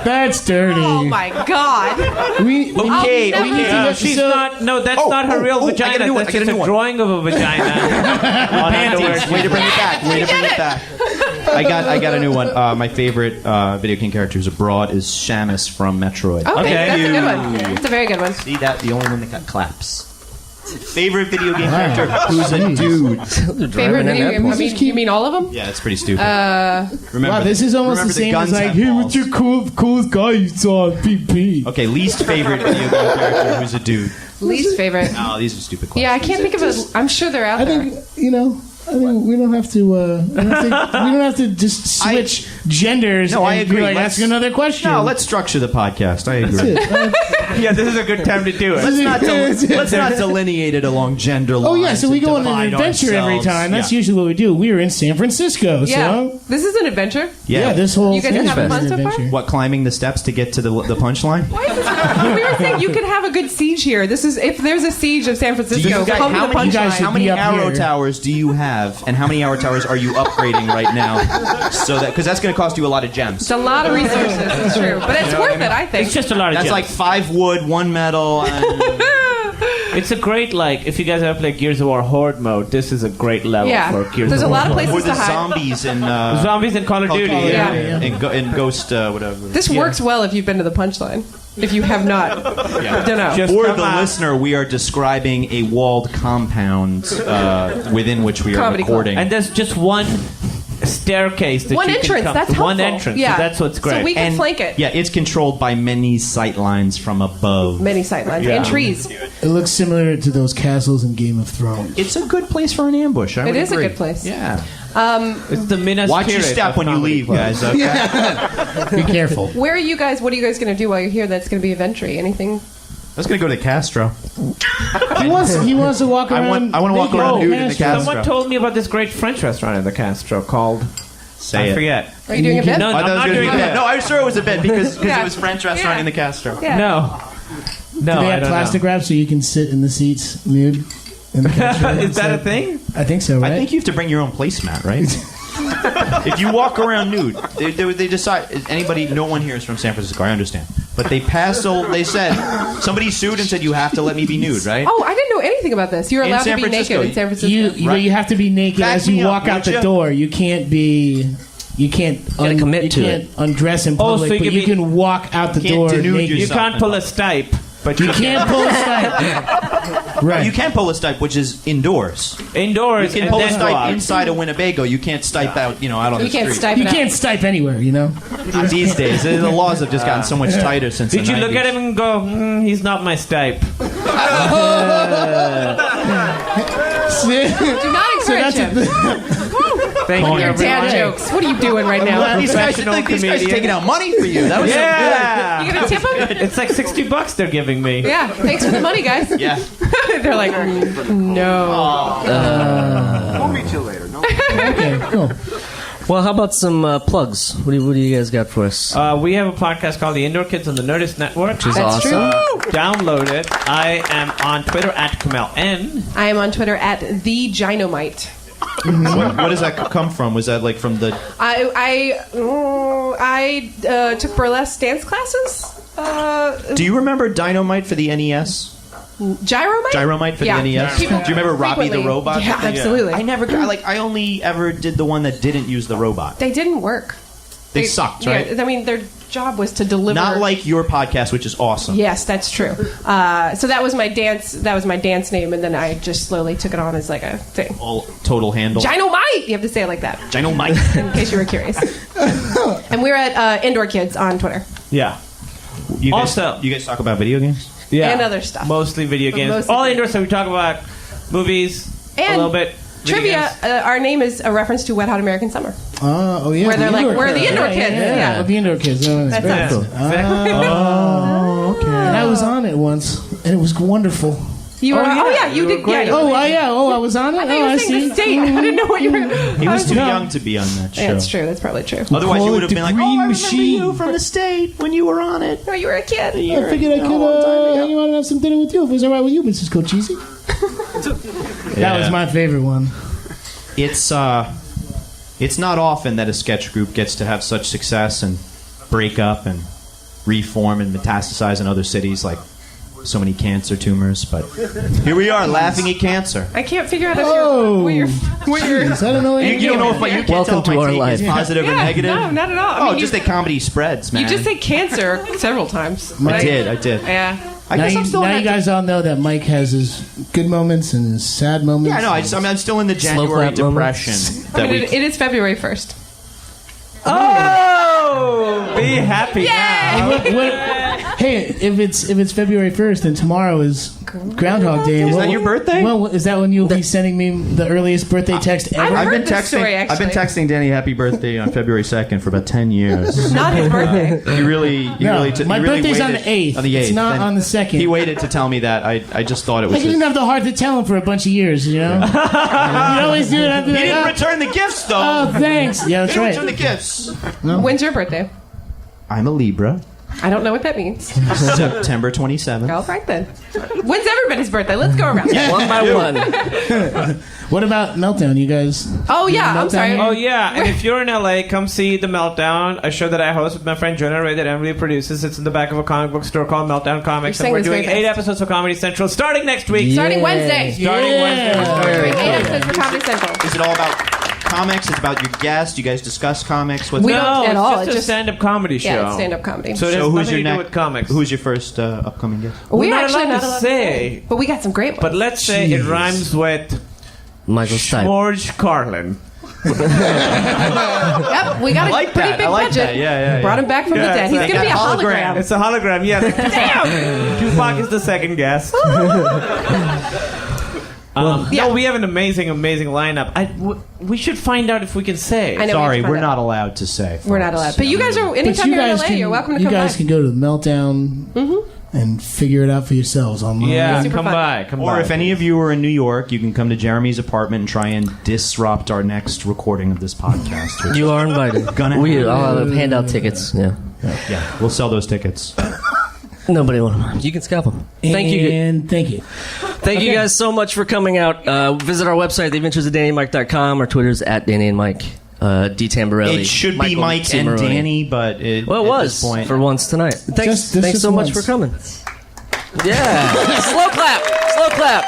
that's dirty. Oh my god. We Okay, I'll okay. never- She's So- not. No, that's not her real I vagina. got a new one, That's I got a just new a one. drawing of a vagina. on underwear. Way to bring it back. Way to bring it back. I got a new one. My favorite video game character who's abroad is Shamus from Metroid. Okay, Okay. that's a good one. That's a very good one. See that? The only one that got claps. Favorite video game character who's a dude. Favorite video game? I mean, you mean all of them? Yeah, it's pretty stupid. Remember Wow, this is almost remember the same guns as like, have hey, balls. what's your coolest guy you saw on PP? Okay, least favorite video game character who's a dude. Least favorite. Oh, these are stupid questions. Yeah, I can't think of it. I'm sure they're out I there. think I think we don't have to. We don't have to just switch genders. No, I and agree. Be like, Let's- ask another question. No, let's structure the podcast. I That's agree. it. Yeah, this is a good time to do it. Let's not delineate it along gender lines. Oh yeah, so we and go on an divide adventure every ourselves. time. That's Yeah. usually what we do. We were in San Francisco, Yeah. so This is an adventure. yeah, this whole You guys thing have is fun an so far? adventure. What, climbing the steps to get to the punchline? Why is this? We were saying you could have a good siege here. This is if there's a siege of San Francisco. Come to the you guys punchline. should how many be up arrow here. towers do you have, and how many arrow towers are you upgrading right now? So that because that's going to cost you a lot of gems. It's a lot of resources. It's true, but it's worth it. I think. It's just a lot of That's gems. like 5 wood, 1 metal. And It's a great, like, if you guys ever play Gears of War Horde mode, this is a great level Yeah. for Gears There's of a War. lot of places or the to hide. zombies in Zombies in Call of Duty. Yeah. and Ghost whatever. This works well if you've been to the punchline. If you have not, don't know. Just For come the out. listener, we are describing a walled compound within which we are Comedy club. recording. And there's just one staircase that One you entrance. can come That's to. One helpful. entrance. Yeah. So that's what's great. So we can And- flank it. Yeah, it's controlled by many sight lines from above. Many sightlines Yeah. and trees. It looks similar to those castles in Game of Thrones. It's a good place for an ambush. I It would is a agree. good place. Yeah. It's the Minas Watch your Tirith step of when you comedy leave, clubs. guys. Okay? Be careful. Where are you guys? What are you guys going to do while you're here? That's going to be adventure. Anything? Let's go to Castro. He wants to walk around. I wanna walk naked around on nude in the Castro. Castro. Someone told me about this great French restaurant in the Castro called... Say I it. forget. Are you doing a bit? No, I thought I'm it was not gonna doing be that. No, I was sure it was a bit because Yeah. it was French restaurant Yeah. in the Castro. Yeah. No. Do they I have don't plastic know. wrap so you can sit in the seats nude? In the Castro? Is that a thing? I think so, right? I think you have to bring your own placemat, right? If you walk around nude, they decide. No one here is from San Francisco. I understand, but they passed. They said somebody sued and said you have to let me be nude, right? Oh, I didn't know anything about this. You're In allowed to San be Francisco. naked in San Francisco. You have to be naked Back as me you up, walk out would the ya? door. You can't be. You can't. Gotta commit you to can't undress in Oh, so public, you but can you be- can walk out the Can't door denude naked. You yourself. can't pull a stipe, but You can't pull a stipe. Right. You can pull a stipe, which is indoors. You indoors can and pull a then go stipe out. inside of Winnebago. You can't stipe out, out on You the can't street. stipe You it out. can't stipe anywhere, you know. Not these days. The laws have just gotten so much tighter since. Did the you look 90s. at him and go, he's not my stipe? Do not So encourage that's him. Thank you, Your dad everyone. jokes. What are you doing right now? These guys Professional are comedian. taking out money for you. That was Yeah. You gonna tip them? It's like $60 they're giving me. Yeah. Thanks for the money, guys. Yeah. They're like, no. We'll meet you later. No. Okay, cool. Well, how about some plugs? What do you guys got for us? We have a podcast called The Indoor Kids on the Nerdist Network. Which is That's awesome. Download it. I am on Twitter at Kumail N. I am on Twitter at the Ginomite. What does that come from? Was that like from the? I took burlesque dance classes. Do you remember Dynamite for the NES? Gyromite? Gyromite for Yeah. the NES. People Do you remember Robbie the frequently- Robot? Yeah, absolutely. I never got I only ever did the one that didn't use the robot. They didn't work. They sucked, right? Yeah, I mean, their job was to deliver. Not like your podcast, which is awesome. Yes, that's true. So that was my dance. That was my dance name, and then I just slowly took it on as like a thing. All total handle. Ginomite. You have to say it like that, Dynamite. in case you were curious. And we're at Indoor Kids on Twitter Yeah. You guys, Also- you guys talk about video games? Yeah. and other stuff. Mostly video games. Mostly All video indoor, so we talk about movies a And little bit. video Trivia. games. Our name is a reference to Wet Hot American Summer. Oh yeah. Where they're like, indoor we're the kids. indoor kids. Yeah. The indoor kids. Oh, that's That's very us. cool. Exactly. Oh, okay. And I was on it once, and it was wonderful. You were. Oh, yeah, Oh yeah, you you were did. great. Yeah, Oh, yeah. Oh, I was on it. I thought you Oh, were I saying see. the state. I didn't know what you were. He was too No. young to be on that show. Yeah, it's true. That's probably true. Otherwise, Call you it would have the been like, Green "Oh, I remember Machine." you from the state when you were on it." No, you were a kid. I figured I could hang out and have some dinner with you. If it was all right with you, Mrs. Cochise. That was my favorite one. It's not often that a sketch group gets to have such success and break up and reform and metastasize in other cities like so many cancer tumors. But here we are, laughing at cancer. I can't figure out if Oh. what you're. Jeez, I don't know. You don't know if you can't Welcome tell if to my our take life. is positive or Yeah, negative. no, not at all. I Oh, mean, just you, that comedy spreads, man. you just said cancer several times. I right? did. Yeah. I Now, guess I'm still now in you that. guys all know that Mike has his good moments and his sad moments. Yeah, no, I'm still in the Slow January clap depression. moments. I That mean, we it is February 1st. Oh! Be happy now. Hey, if it's February 1st, then tomorrow is Groundhog Day. Is that your birthday? Well, is that when you'll be sending me the earliest birthday text ever? I've heard this story, I've been actually. texting Danny happy birthday on February 2nd for about 10 years. Not his birthday. You really My birthday's on the waited- 8th. On the 8th. It's not Then on the 2nd. He waited to tell me that. I just thought it was Like, you didn't have the heart to tell him for a bunch of years, you know? You always do it after He that. didn't return the gifts, though. Oh, thanks. Yeah, that's He didn't return the right. gifts. When's your birthday? I'm a Libra. I don't know what that means. September 27th. All right then. When's everybody's birthday? Let's go around. One by one. What about Meltdown, you guys? Oh yeah, I'm Meltdown sorry. here? Oh yeah, and if you're in LA, come see The Meltdown, a show that I host with my friend Jonah Ray that Emily produces. It's in the back of a comic book store called Meltdown Comics, You're and we're saying this doing very 8 fast. episodes of Comedy Central starting next week. Starting Wednesday. Starting Wednesday. We're doing 8 episodes for Comedy Central. Is it all about comics? It's about your guests? You guys discuss comics? What's We No, don't at all. it's It's just a just- stand-up comedy show. Yeah, it's stand-up comedy. So it has So who's nothing your to do next? with comics. Who's your first upcoming guest? We're not actually allowed to say, but we got some great ones. but let's say it Jeez. rhymes with Michael Stipe. George Carlin. Yep, we got a like pretty that. big I like budget. that. Yeah. Brought him back from the Yeah, dead. it's He's like going to be a hologram. It's a hologram, yeah. Damn! Tupac is the second guest. Yeah. No, we have an amazing lineup. We should find out if we can say. I know. Sorry, we we're have to not allowed to say. We're not allowed. But you guys are, But anytime you you're in guys LA, can, you're welcome to you come guys by. can go to the Meltdown and figure it out for yourselves online. Yeah, Super come fun. by. Come Or by. if any of you are in New York, you can come to Jeremy's apartment and try and disrupt our next recording of this podcast. which- You are invited. I'll have handout tickets. Yeah. yeah, we'll sell those tickets. Nobody will. You can scalp them. Thank you. And thank you. Thank you guys so much for coming out. Visit our website, theadventuresofdannyandmike.com. Our Twitter's at Danny and Mike. D. Tamborelli. It should be Michael Mike and Tamborelli. Danny, but Well, it at was this point, for once tonight. Thanks Just so much once. for coming. Yeah. Slow clap. Slow clap.